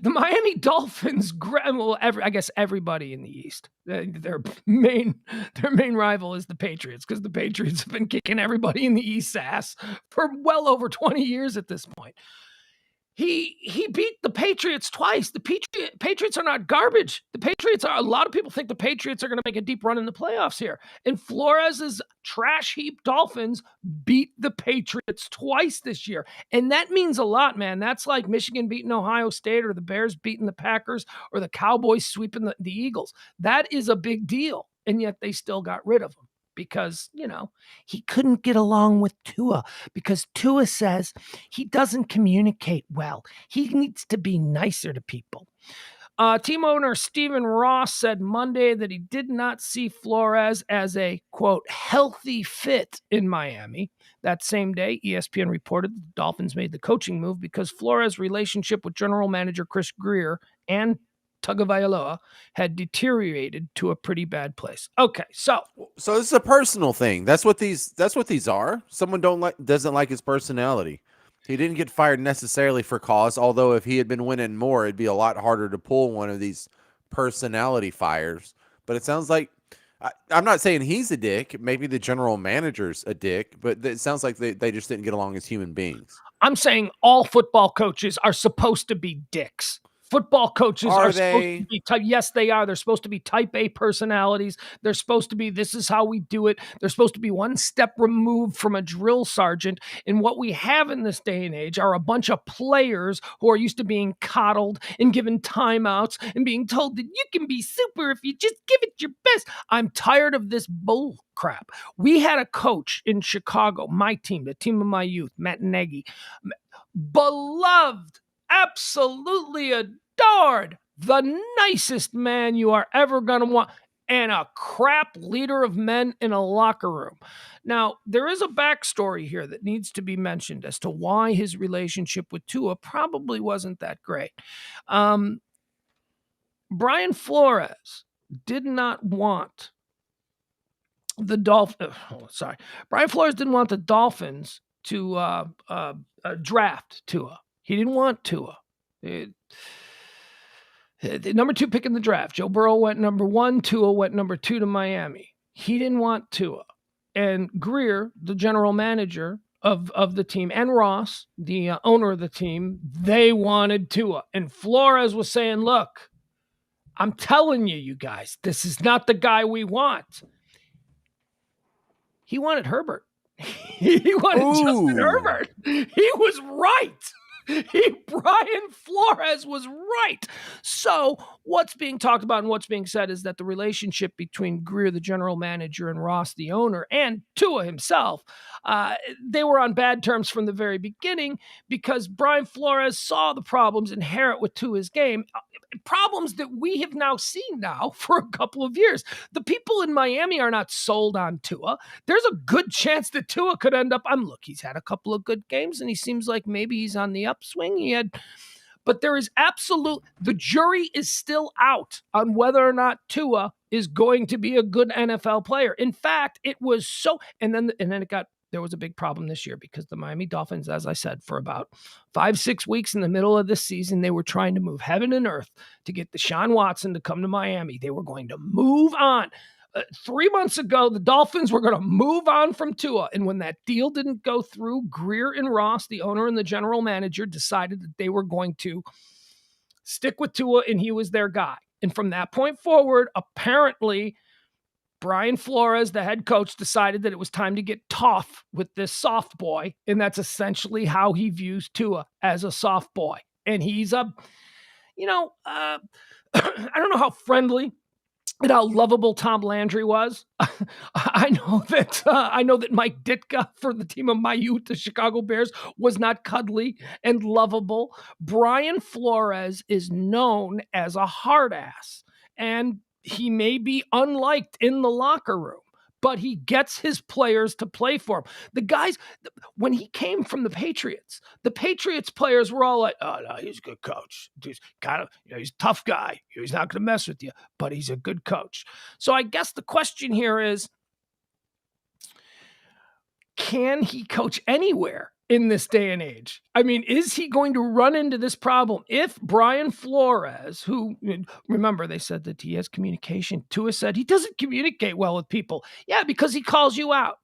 The Miami Dolphins, I guess everybody in the East, their main rival is the Patriots, because the Patriots have been kicking everybody in the East's ass for well over 20 years at this point. He beat the Patriots twice. The Patriots are not garbage. A lot of people think the Patriots are going to make a deep run in the playoffs here. And Flores' trash heap Dolphins beat the Patriots twice this year. And that means a lot, man. That's like Michigan beating Ohio State, or the Bears beating the Packers, or the Cowboys sweeping the Eagles. That is a big deal. And yet they still got rid of him, because, he couldn't get along with Tua, because Tua says he doesn't communicate well. He needs to be nicer to people. Team owner Stephen Ross said Monday that he did not see Flores as a, quote, healthy fit in Miami. That same day, ESPN reported the Dolphins made the coaching move because Flores' relationship with general manager Chris Greer and Tagovailoa had deteriorated to a pretty bad place. Okay, so this is a personal thing. That's what these are. Someone doesn't like his personality. He didn't get fired necessarily for cause, although if he had been winning more, it'd be a lot harder to pull one of these personality fires. But it sounds like, I'm not saying he's a dick. Maybe the general manager's a dick, but it sounds like they just didn't get along as human beings. I'm saying all football coaches are supposed to be dicks. Football coaches Are are supposed to they? be type. Yes, they are. They're supposed to be type A personalities. They're supposed to be, this is how we do it. They're supposed to be one step removed from a drill sergeant. And what we have in this day and age are a bunch of players who are used to being coddled and given timeouts and being told that you can be super if you just give it your best. I'm tired of this bull crap. We had a coach in Chicago, my team, the team of my youth, Matt Nagy, beloved, absolutely adored, the nicest man you are ever going to want, and a crap leader of men in a locker room. Now, there is a backstory here that needs to be mentioned as to why his relationship with Tua probably wasn't that great. Brian Flores did not want the Dolphins. Brian Flores didn't want the Dolphins to draft Tua. He didn't want Tua. The number 2 pick in the draft. Joe Burrow went number 1. Tua went number 2 to Miami. He didn't want Tua. And Greer, the general manager of the team, and Ross, the owner of the team, they wanted Tua. And Flores was saying, look, I'm telling you, you guys, this is not the guy we want. He wanted Herbert. He wanted Justin Herbert. He was right. Brian Flores was right. So what's being talked about and what's being said is that the relationship between Greer, the general manager, and Ross, the owner, and Tua himself, they were on bad terms from the very beginning because Brian Flores saw the problems inherent with Tua's game, problems that we have now seen now for a couple of years. The people in Miami are not sold on Tua. There's a good chance that Tua could end up, look, he's had a couple of good games and he seems like maybe he's on the upswing. But there is the jury is still out on whether or not Tua is going to be a good NFL player. In fact, it was so, and then there was a big problem this year because the Miami Dolphins, as I said, for about 5-6 weeks in the middle of this season, they were trying to move heaven and earth to get Deshaun Watson to come to Miami. They were going to move on. 3 months ago, the Dolphins were going to move on from Tua. And when that deal didn't go through, Greer and Ross, the owner and the general manager, decided that they were going to stick with Tua and he was their guy. And from that point forward, apparently, Brian Flores, the head coach, decided that it was time to get tough with this soft boy. And that's essentially how he views Tua, as a soft boy. And he's I don't know how friendly and how lovable Tom Landry was. I know that Mike Ditka for the team of my youth, the Chicago Bears, was not cuddly and lovable. Brian Flores is known as a hard ass, and he may be unliked in the locker room, but he gets his players to play for him. The guys, when he came from the Patriots players were all like, oh, no, he's a good coach. He's he's a tough guy. He's not going to mess with you, but he's a good coach. So I guess the question here is, can he coach anywhere in this day and age? Is he going to run into this problem if Brian Flores, who, remember, they said that he has communication. Tua said he doesn't communicate well with people. Yeah, because he calls you out.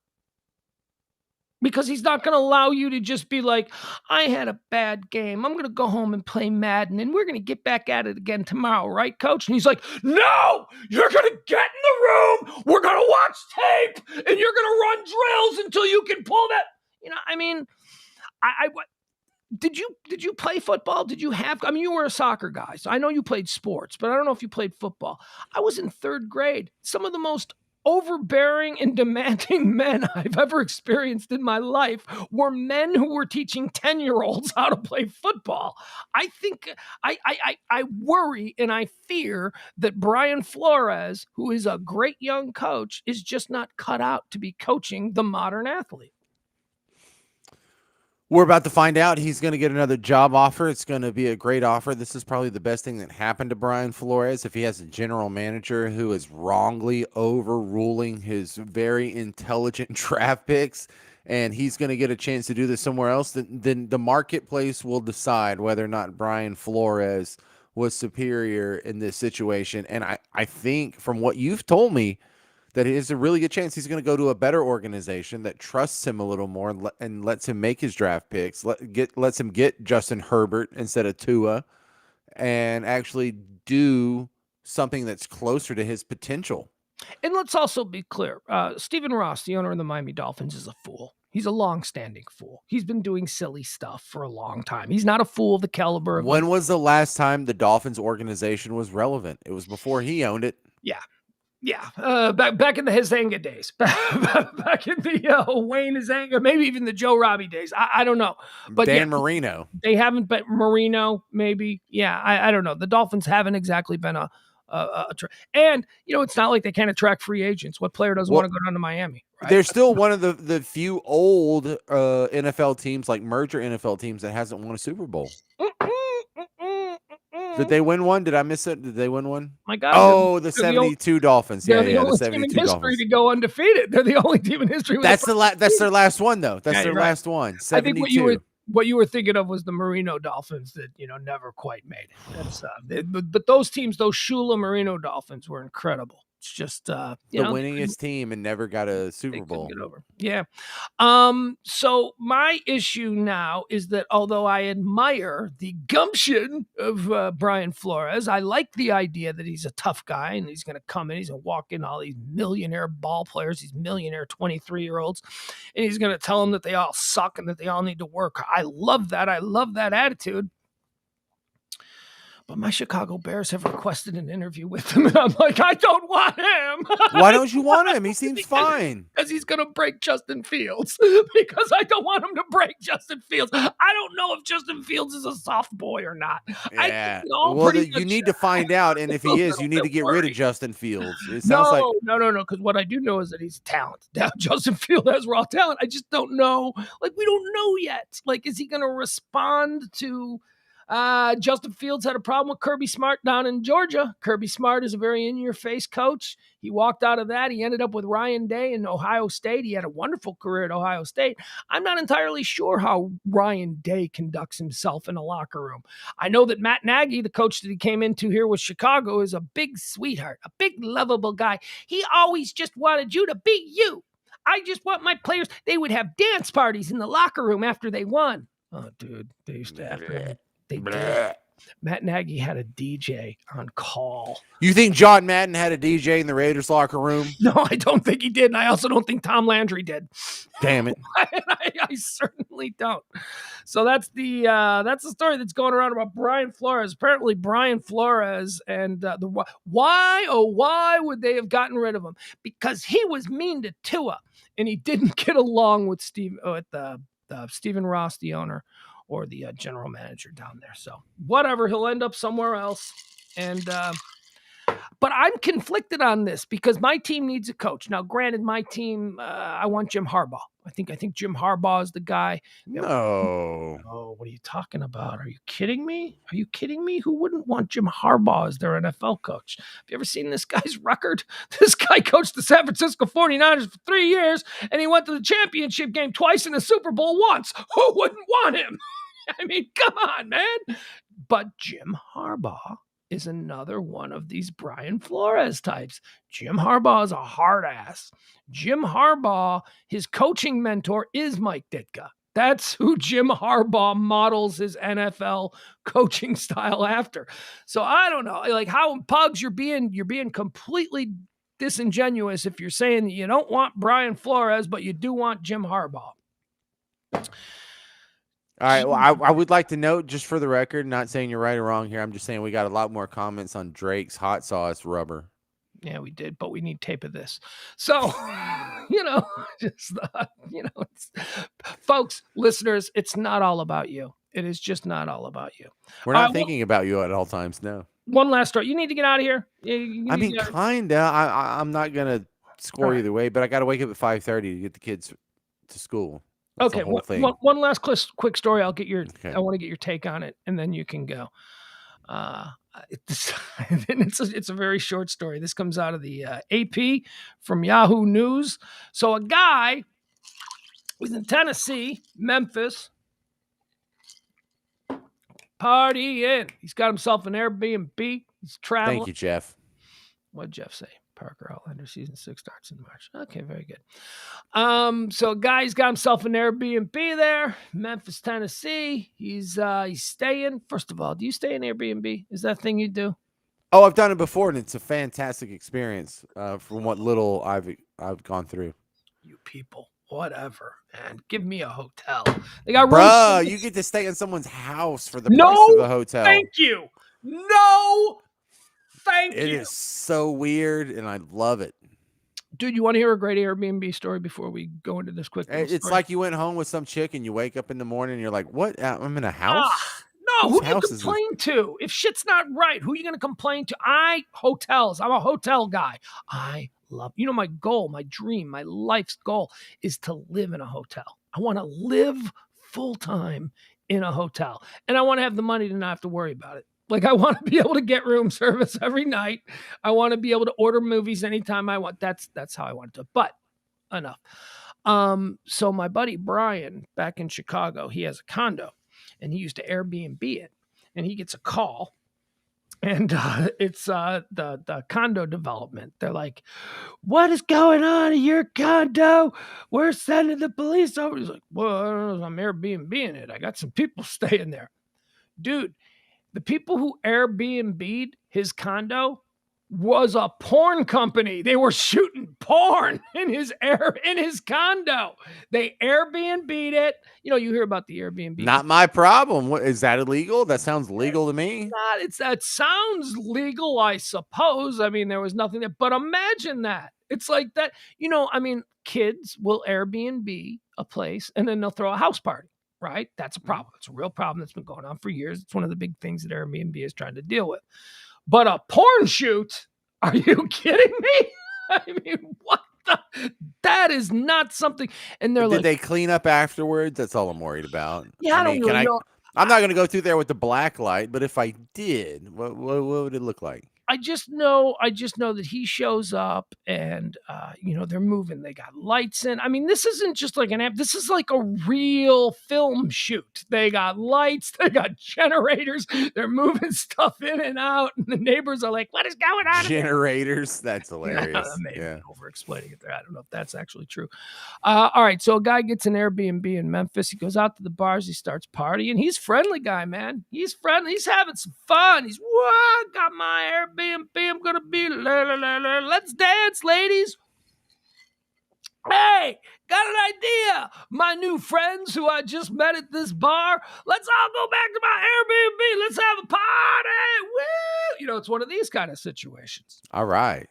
Because he's not going to allow you to just be like, I had a bad game. I'm going to go home and play Madden, and we're going to get back at it again tomorrow, right, coach? And he's like, no, you're going to get in the room. We're going to watch tape, and you're going to run drills until you can pull that. Did you play football? Did you have, you were a soccer guy, so I know you played sports, but I don't know if you played football. I was in 3rd grade. Some of the most overbearing and demanding men I've ever experienced in my life were men who were teaching 10-year-olds how to play football. I think I worry and I fear that Brian Flores, who is a great young coach, is just not cut out to be coaching the modern athlete. We're about to find out. He's going to get another job offer. It's going to be a great offer. This is probably the best thing that happened to Brian Flores. If he has a general manager who is wrongly overruling his very intelligent draft picks, and he's going to get a chance to do this somewhere else, then the marketplace will decide whether or not Brian Flores was superior in this situation. And I think from what you've told me, that it is a really good chance he's going to go to a better organization that trusts him a little more and lets him make his draft picks, lets him get Justin Herbert instead of Tua, and actually do something that's closer to his potential. And let's also be clear. Stephen Ross, the owner of the Miami Dolphins, is a fool. He's a long-standing fool. He's been doing silly stuff for a long time. He's not a fool of the caliber of When was the last time the Dolphins organization was relevant? It was before he owned it. Yeah. Back in the Hizanga days, back in the Wayne Hizanga, maybe even the Joe Robbie days. I don't know, but Dan Marino. They haven't been Marino, maybe. Yeah, I don't know. The Dolphins haven't exactly been and it's not like they can't attract free agents. What player doesn't want to go down to Miami? Right? They're still one of the few old NFL teams, like merger NFL teams, that hasn't won a Super Bowl. Did they win one? Did I miss it? Did they win one? My God! Oh, the 72 Dolphins. They're the only team in history to go undefeated. They're the only team in history. That's their last one, though. That's their last one. 72. I think what you were thinking of was the Marino Dolphins that never quite made it. But those teams, those Shula Marino Dolphins, were incredible. It's just the winningest team and never got a Super Bowl. Get over. Yeah. So my issue now is that although I admire the gumption of Brian Flores, I like the idea that he's a tough guy and he's going to come in, he's going to walk in all these millionaire ball players, these millionaire 23-year-olds, and he's going to tell them that they all suck and that they all need to work. I love that. I love that attitude. But my Chicago Bears have requested an interview with him, and I'm like, I don't want him. Why don't you want him? He seems fine. Because he's going to break Justin Fields. Because I don't want him to break Justin Fields. I don't know if Justin Fields is a soft boy or not. Yeah. You need to find out, and if he is, you need to get rid of Justin Fields. It sounds No. Because what I do know is that he's talented. Now, Justin Fields has raw talent. I just don't know. We don't know yet. Is he going to respond to... Justin Fields had a problem with Kirby Smart down in Georgia. Kirby Smart is a very in-your-face coach. He walked out of that. He ended up with Ryan Day in Ohio State. He had a wonderful career at Ohio State. I'm not entirely sure how Ryan Day conducts himself in a locker room. I know that Matt Nagy, the coach that he came into here with Chicago, is a big sweetheart, a big lovable guy. He always just wanted you to be you. I just want my players. They would have dance parties in the locker room after they won. Oh, dude, they used to after. They did. Matt Nagy had a DJ on call. You think John Madden had a DJ in the Raiders locker room? No, I don't think he did, and I also don't think Tom Landry did. Damn it! I certainly don't. So that's the story that's going around about Brian Flores. Apparently, Brian Flores and why would they have gotten rid of him? Because he was mean to Tua, and he didn't get along with Stephen Ross, the owner, or the general manager down there. So whatever, he'll end up somewhere else. And but I'm conflicted on this because my team needs a coach. Now, granted, my team, I want Jim Harbaugh. I think Jim Harbaugh is the guy. No. Oh, what are you talking about? Are you kidding me? Are you kidding me? Who wouldn't want Jim Harbaugh as their NFL coach? Have you ever seen this guy's record? This guy coached the San Francisco 49ers for 3 years, and he went to the championship game twice and the Super Bowl once. Who wouldn't want him? I mean, come on, man. But Jim Harbaugh is another one of these Brian Flores types. Jim Harbaugh is a hard ass. Jim Harbaugh, his coaching mentor is Mike Ditka. That's who Jim Harbaugh models his NFL coaching style after. So I don't know, how Pugs, you're being completely disingenuous if you're saying that you don't want Brian Flores, but you do want Jim Harbaugh. All right. Well, I would like to note, just for the record, not saying you're right or wrong here. I'm just saying we got a lot more comments on Drake's hot sauce rubber. Yeah, we did, but we need tape of this. So, folks, listeners, it's not all about you. It is just not all about you. We're not thinking about you at all times. No. One last story. You need to get out of here. Kinda. I'm not gonna score either way, but I got to wake up at 5:30 to get the kids to school. That's okay. One last quick story. I'll get your. Okay. I want to get your take on it, and then you can go. It's a very short story. This comes out of the AP from Yahoo News. So a guy was in Tennessee, Memphis, partying. He's got himself an Airbnb. He's traveling. Thank you, Jeff. What'd Jeff say? Parker Outlander season 6 starts in March. Okay, very good. So a guy's got himself an Airbnb there, Memphis, Tennessee. He's staying. First of all, do you stay in Airbnb? Is that a thing you do? Oh, I've done it before, and it's a fantastic experience from what little I've gone through. You people, whatever, man. Give me a hotel. They got Bruh, rooms. you get to stay in someone's house for the price of the hotel. Thank you. No, thank you. It is so weird, and I love it. Dude, you want to hear a great Airbnb story before we go into this quick? It's story? like you went home with some chick, and you wake up in the morning, and you're like, "What? I'm in a house." No, who do you complain to? If shit's not right, who are you going to complain to? Hotels. I'm a hotel guy. I love, my goal, my dream, my life's goal is to live in a hotel. I want to live full time in a hotel, and I want to have the money to not have to worry about it. Like, I want to be able to get room service every night. I want to be able to order movies anytime I want. That's how I want to. But enough. So my buddy Brian back in Chicago, he has a condo. And he used to Airbnb it, and he gets a call, and it's the condo development. They're like, "What is going on in your condo? We're sending the police over." He's like, "Well, I don't know, I'm Airbnb-ing it. I got some people staying there." Dude, the people who Airbnb'd his condo was a porn company. They were shooting porn in his condo. They Airbnb'd it. You hear about the Airbnb. Not my problem. What is that illegal? That sounds legal to me. That sounds legal, I suppose. I mean, there was nothing there, but imagine that. It's like that. Kids will Airbnb a place and then they'll throw a house party. Right? That's a problem. It's a real problem that's been going on for years. It's one of the big things that Airbnb is trying to deal with. But a porn shoot? Are you kidding me? I mean, what the? That is not something. And they're Did they clean up afterwards? That's all I'm worried about. Yeah, I don't really know. I'm not going to go through there with the black light, but if I did, what would it look like? I just know that he shows up and, they're moving. They got lights in. I mean, this isn't just like an app. This is like a real film shoot. They got lights. They got generators. They're moving stuff in and out. And the neighbors are like, "What is going on?" Generators? That's hilarious. Yeah. Over-explaining it there. I don't know if that's actually true. All right. So a guy gets an Airbnb in Memphis. He goes out to the bars. He starts partying. He's a friendly guy, man. He's friendly. He's having some fun. He's, got my Airbnb. I'm gonna be let's dance, ladies. Hey, got an idea. My new friends who I just met at this bar, let's all go back to my Airbnb. Let's have a party. Woo! It's one of these kind of situations. All right.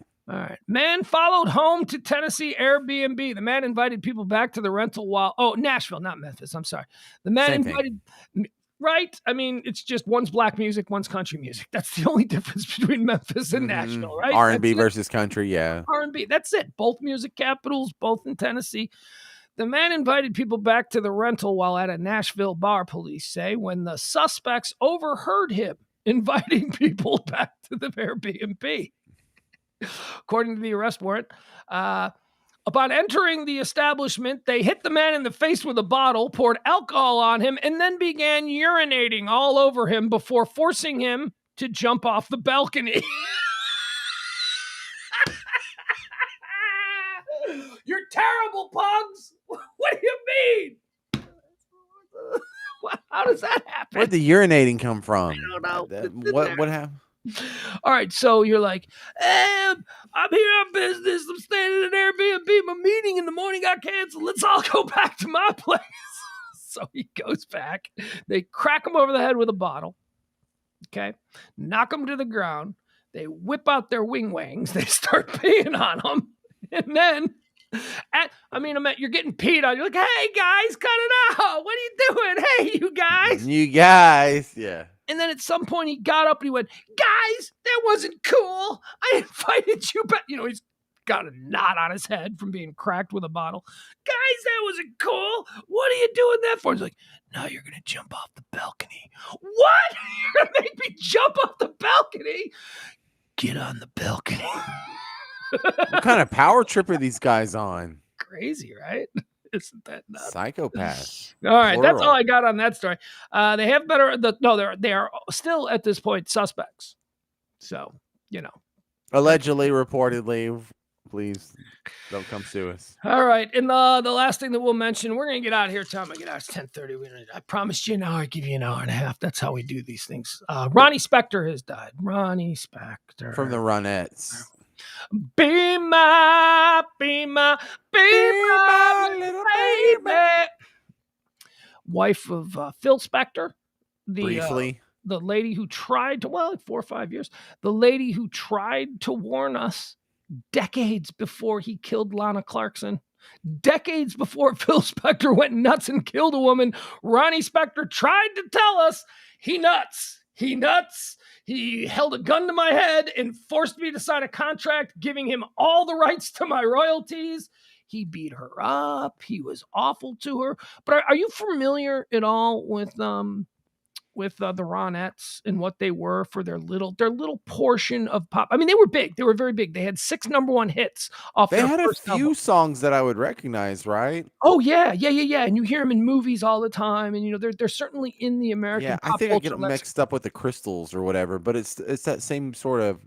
Man followed home to Tennessee Airbnb. The man invited people back to the rental while Nashville, not Memphis. I'm sorry. The man invited. Right? I mean, it's just one's black music, one's country music. That's the only difference between Memphis and Nashville, right? R&B versus country, yeah. R&B, that's it. Both music capitals, both in Tennessee. The man invited people back to the rental while at a Nashville bar, police say, when the suspects overheard him inviting people back to the Airbnb. According to the arrest warrant, upon entering the establishment, they hit the man in the face with a bottle, poured alcohol on him, and then began urinating all over him before forcing him to jump off the balcony. You're terrible, Pugs. What do you mean? How does that happen? Where'd the urinating come from? I don't know. What happened? All right, so you're like, I'm here on business. I'm staying in an Airbnb. My meeting in the morning got canceled. Let's all go back to my place. So he goes back. They crack him over the head with a bottle. Okay, knock him to the ground. They whip out their wing-wangs. They start peeing on him. And then, you're getting peed on. You're like, "Hey, guys, cut it out. What are you doing? Hey, you guys. You guys, yeah." And then at some point he got up and he went, "Guys, that wasn't cool. I invited you back." He's got a knot on his head from being cracked with a bottle. "Guys, that wasn't cool. What are you doing that for?" He's like, "Now you're going to jump off the balcony." "What? You're going to make me jump off the balcony?" "Get on the balcony." What kind of power trip are these guys on? Crazy, right? Isn't that nuts? Psychopaths. All right, plural. That's all I got on that story. They have better. They are still at this point suspects. So Allegedly, reportedly. Please don't come sue us. All right, and the last thing that we'll mention, we're gonna get out of here. Time I get out, it's 10:30. I promised you an hour. I give you an hour and a half. That's how we do these things. Ronnie Spector has died. Ronnie Spector From the Ronettes. Be my little baby. Wife of Phil Spector, Briefly. the lady who tried to, like 4 or 5 years, the lady who tried to warn us decades before he killed Lana Clarkson, decades before Phil Spector went nuts and killed a woman. Ronnie Spector tried to tell us he nuts. He nuts. He held a gun to my head and forced me to sign a contract giving him all the rights to my royalties. He beat her up. He was awful to her. But are you familiar at all with the Ronettes and what they were for their little portion of pop? I mean, they were big. They were very big. They had 6 number 1 hits off They their had a first few album. songs that I would recognize, right? Oh yeah. And you hear them in movies all the time, and they're certainly in the American Yeah, I pop think I culture. get them mixed up with the Crystals or whatever, but it's that same sort of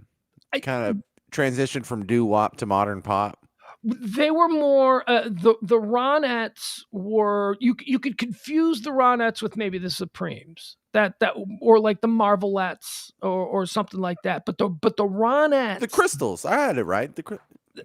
kind of transition from doo-wop to modern pop. They were more the Ronettes were, you could confuse the Ronettes with maybe the Supremes, that or like the Marvelettes or something like that. But the Ronettes, The Crystals, I had it right.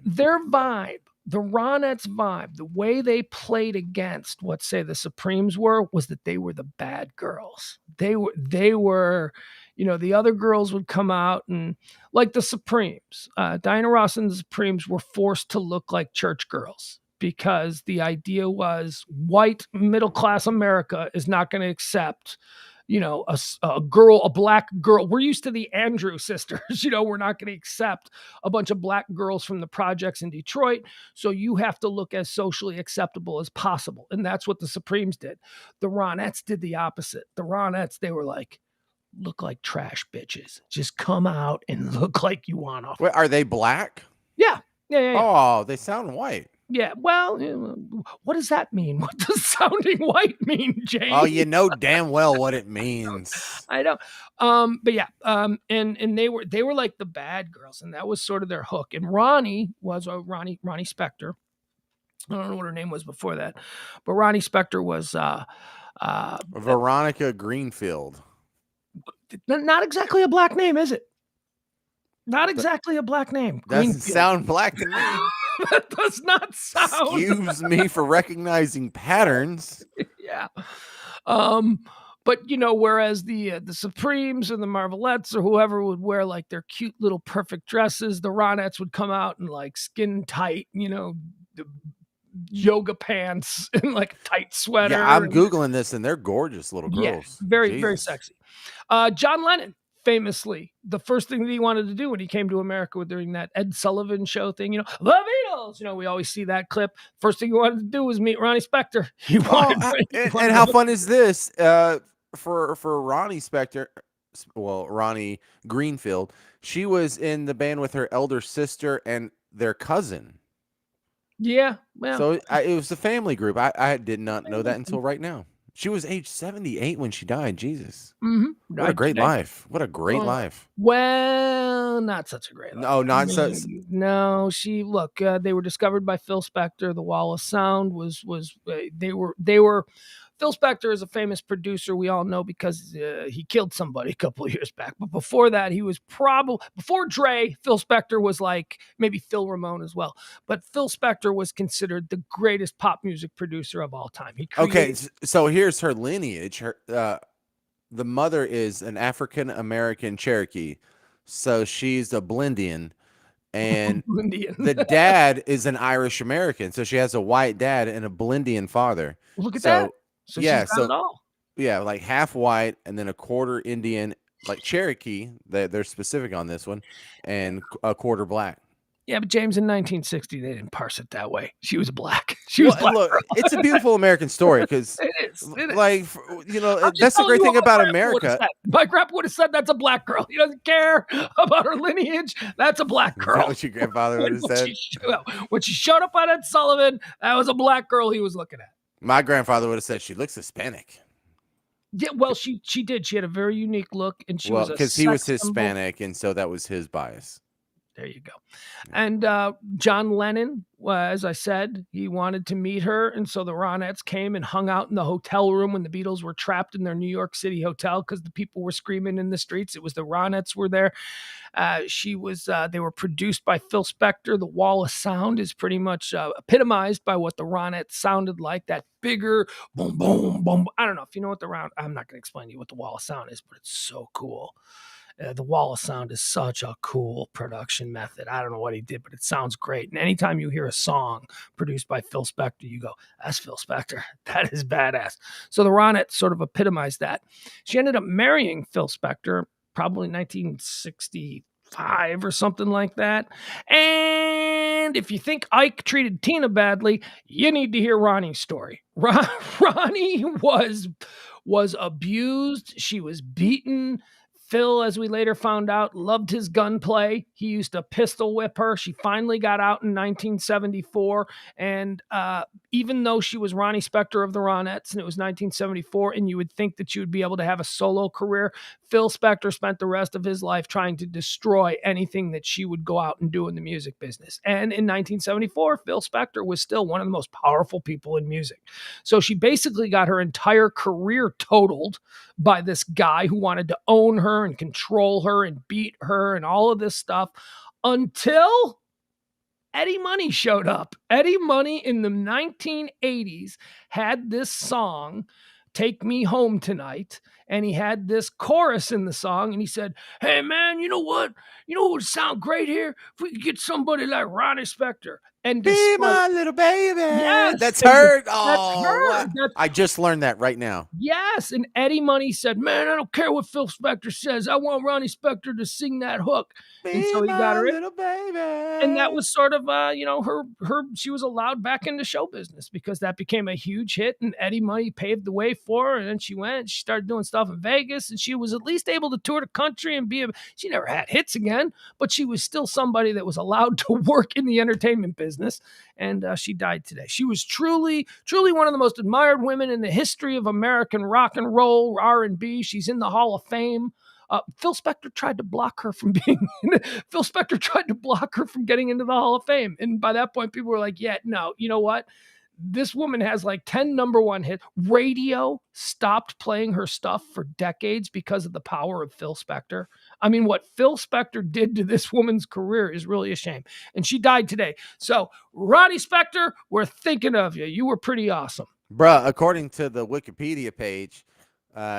their vibe, the Ronettes vibe, the way they played against what, say, the Supremes was that they were the bad girls. They were, the other girls would come out and, like the Supremes, Diana Ross and the Supremes were forced to look like church girls because the idea was white middle-class America is not going to accept a black girl. We're used to the Andrew sisters. We're not going to accept a bunch of black girls from the projects in Detroit. So you have to look as socially acceptable as possible. And that's what the Supremes did. The Ronettes did the opposite. The Ronettes, they were like, look like trash bitches. Just come out and look like you want to. Wait, are they black? Yeah. Oh, they sound white. Yeah, well, what does that mean? What does sounding white mean, James? Oh, you know damn well what it means. I know. But yeah, and they were like the bad girls, and that was sort of their hook. And Ronnie was Ronnie Spector. I don't know what her name was before that, but Ronnie Spector was Veronica Greenfield. Not exactly a black name, is it? Not exactly a black name. Doesn't sound black to me. That does not sound. Excuse me for recognizing patterns. Yeah. But whereas the Supremes and the Marvelettes or whoever would wear like their cute little perfect dresses, the Ronettes would come out in like skin tight, yoga pants and like a tight sweater. Yeah, I'm Googling this and they're gorgeous little girls. Yeah, very, very sexy. John Lennon, famously, the first thing that he wanted to do when he came to America during that Ed Sullivan show thing, the Beatles, we always see that clip. First thing he wanted to do was meet Ronnie Spector. And how fun is this for Ronnie Spector? Well, Ronnie Greenfield, she was in the band with her elder sister and their cousin. Yeah, well, so it was a family group. I did not know that until right now. She was age 78 when she died. Jesus. Mm-hmm. What a great life. What a great life. Well, not such a great life. No, not such. No, they were discovered by Phil Spector. The Wall of Sound was they were Phil Spector is a famous producer we all know because he killed somebody a couple of years back. But before that, he was before Dre, Phil Spector was like maybe Phil Ramone as well. But Phil Spector was considered the greatest pop music producer of all time. Okay, so here's her lineage. The mother is an African American Cherokee, so she's a Blindian. And the dad is an Irish American, so she has a white dad and a Blindian father. Look at that. So yeah, she's got it all. Yeah, like half white and then a quarter Indian, like Cherokee. They're specific on this one, and a quarter black. Yeah, but James, in 1960, they didn't parse it that way. She was black. She was black. Look, it's a beautiful American story because it is. Like, that's the great thing about America. My grandpa would have said that's a black girl. He doesn't care about her lineage. That's a black girl. Is that what your grandfather would have said? When she showed up on Ed Sullivan, that was a black girl he was looking at. My grandfather would have said she looks Hispanic. Yeah, well, she did. She had a very unique look, and she was because he was Hispanic, and so that was his bias. There you go. And John Lennon, as I said, he wanted to meet her. And so the Ronettes came and hung out in the hotel room when the Beatles were trapped in their New York City hotel because the people were screaming in the streets. It was the Ronettes were there. They were produced by Phil Spector. The Wall of Sound is pretty much epitomized by what the Ronettes sounded like. That bigger boom, boom, boom. I don't know if you know what I'm not going to explain to you what the Wall of Sound is, but it's so cool. The Wall of Sound is such a cool production method. I don't know what he did, but it sounds great. And anytime you hear a song produced by Phil Spector, you go, that's Phil Spector. That is badass. So the Ronettes sort of epitomized that. She ended up marrying Phil Spector probably 1965 or something like that. And if you think Ike treated Tina badly, you need to hear Ronnie's story. Ronnie was abused. She was beaten. Phil, as we later found out, loved his gunplay. He used to pistol whip her. She finally got out in 1974. And even though she was Ronnie Spector of the Ronettes and it was 1974, and you would think that you would be able to have a solo career, Phil Spector spent the rest of his life trying to destroy anything that she would go out and do in the music business. And in 1974, Phil Spector was still one of the most powerful people in music. So she basically got her entire career totaled by this guy who wanted to own her and control her and beat her and all of this stuff until Eddie Money showed up. Eddie Money in the 1980s had this song, Take Me Home Tonight, and he had this chorus in the song, and he said, hey, man, you know what? You know what would sound great here? If we could get somebody like Ronnie Spector. And be my little baby. Yes, that's her. That's her. I just learned that right now. Yes, and Eddie Money said, man, I don't care what Phil Spector says. I want Ronnie Spector to sing that hook. And so he got her in. Little baby. And that was sort of, she was allowed back into show business because that became a huge hit, and Eddie Money paved the way for her. And then she started doing stuff in Vegas, and she was at least able to tour the country and she never had hits again, but she was still somebody that was allowed to work in the entertainment business. And she died today. She was truly, truly one of the most admired women in the history of American rock and roll, R&B. She's in the Hall of Fame. Phil Spector tried to block her from getting into the Hall of Fame. And by that point, people were like, yeah, no, you know what? This woman has like 10 number one hits. Radio stopped playing her stuff for decades because of the power of Phil Spector. I mean, what Phil Spector did to this woman's career is really a shame. And she died today. So, Ronnie Spector, we're thinking of you. You were pretty awesome. Bruh, according to the Wikipedia page,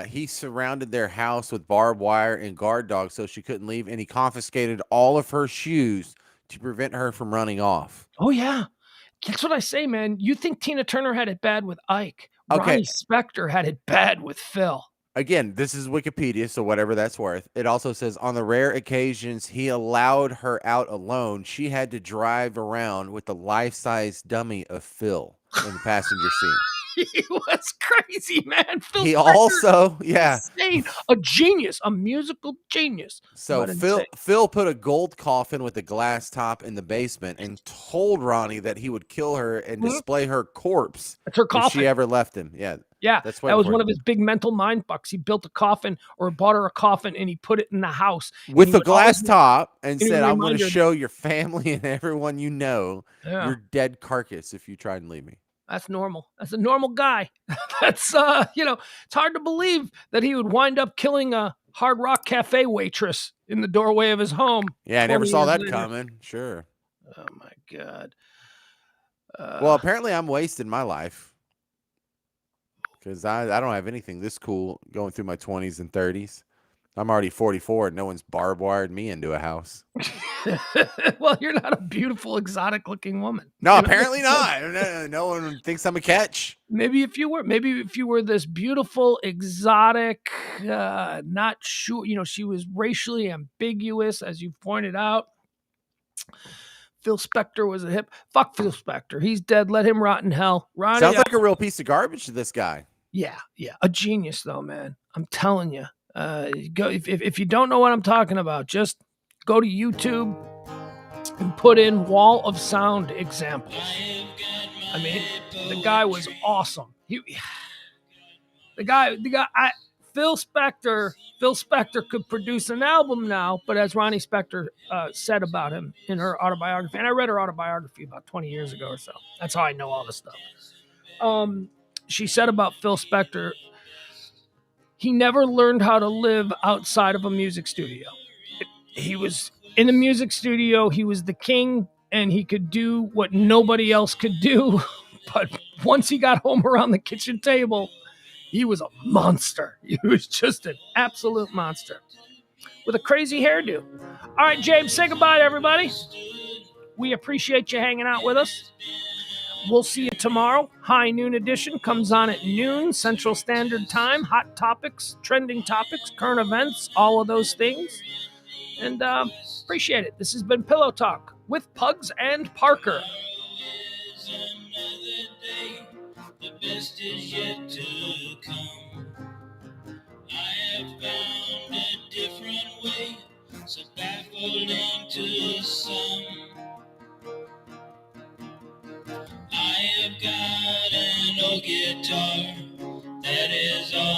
he surrounded their house with barbed wire and guard dogs so she couldn't leave, and he confiscated all of her shoes to prevent her from running off. Oh, yeah. That's what I say, man. You think Tina Turner had it bad with Ike. Okay. Ronnie Spector had it bad with Phil. Again, this is Wikipedia, so whatever that's worth. It also says, on the rare occasions he allowed her out alone, she had to drive around with the life-size dummy of Phil in the passenger seat. He was crazy, man. Phil he Spector, also, yeah. Insane. A genius, a musical genius. So Phil put a gold coffin with a glass top in the basement and told Ronnie that he would kill her and display her corpse. That's her coffin. If she ever left him. Yeah. Yeah, that was one of his big mental mind fucks. He built a coffin or bought her a coffin and he put it in the house. With a glass top and said, I'm going to show your family and everyone you know your dead carcass if you try and leave me. That's normal. That's a normal guy. That's, it's hard to believe that he would wind up killing a Hard Rock Cafe waitress in the doorway of his home. Yeah, I never saw that coming. Sure. Oh, my God. Well, apparently I'm wasting my life because I don't have anything this cool going through my 20s and 30s. I'm already 44 and no one's barbed wired me into a house. Well, you're not a beautiful, exotic-looking woman. No, apparently not. No one thinks I'm a catch. Maybe if you were this beautiful, exotic, not sure, she was racially ambiguous, as you pointed out. Phil Spector was a hip. Fuck Phil Spector. He's dead. Let him rot in hell. Ronnie, sounds like a real piece of garbage to this guy. Yeah. A genius, though, man. I'm telling you. Go if you don't know what I'm talking about, just go to YouTube and put in Wall of Sound examples. I mean, the guy was awesome. Phil Phil Spector could produce an album now, but as Ronnie Spector said about him in her autobiography, and I read her autobiography about 20 years ago or so. That's how I know all this stuff. She said about Phil Spector, he never learned how to live outside of a music studio. He was in the music studio, he was the king, and he could do what nobody else could do. But once he got home around the kitchen table, he was a monster. He was just an absolute monster with a crazy hairdo. All right, James, say goodbye to everybody. We appreciate you hanging out with us. We'll see you tomorrow. High Noon Edition comes on at noon Central Standard Time. Hot topics, trending topics, current events, all of those things. And appreciate it. This has been Pillow Talk with Pugs and Parker. The best is yet to come. I have found a different way, so baffling to some. I have got an old guitar, that is all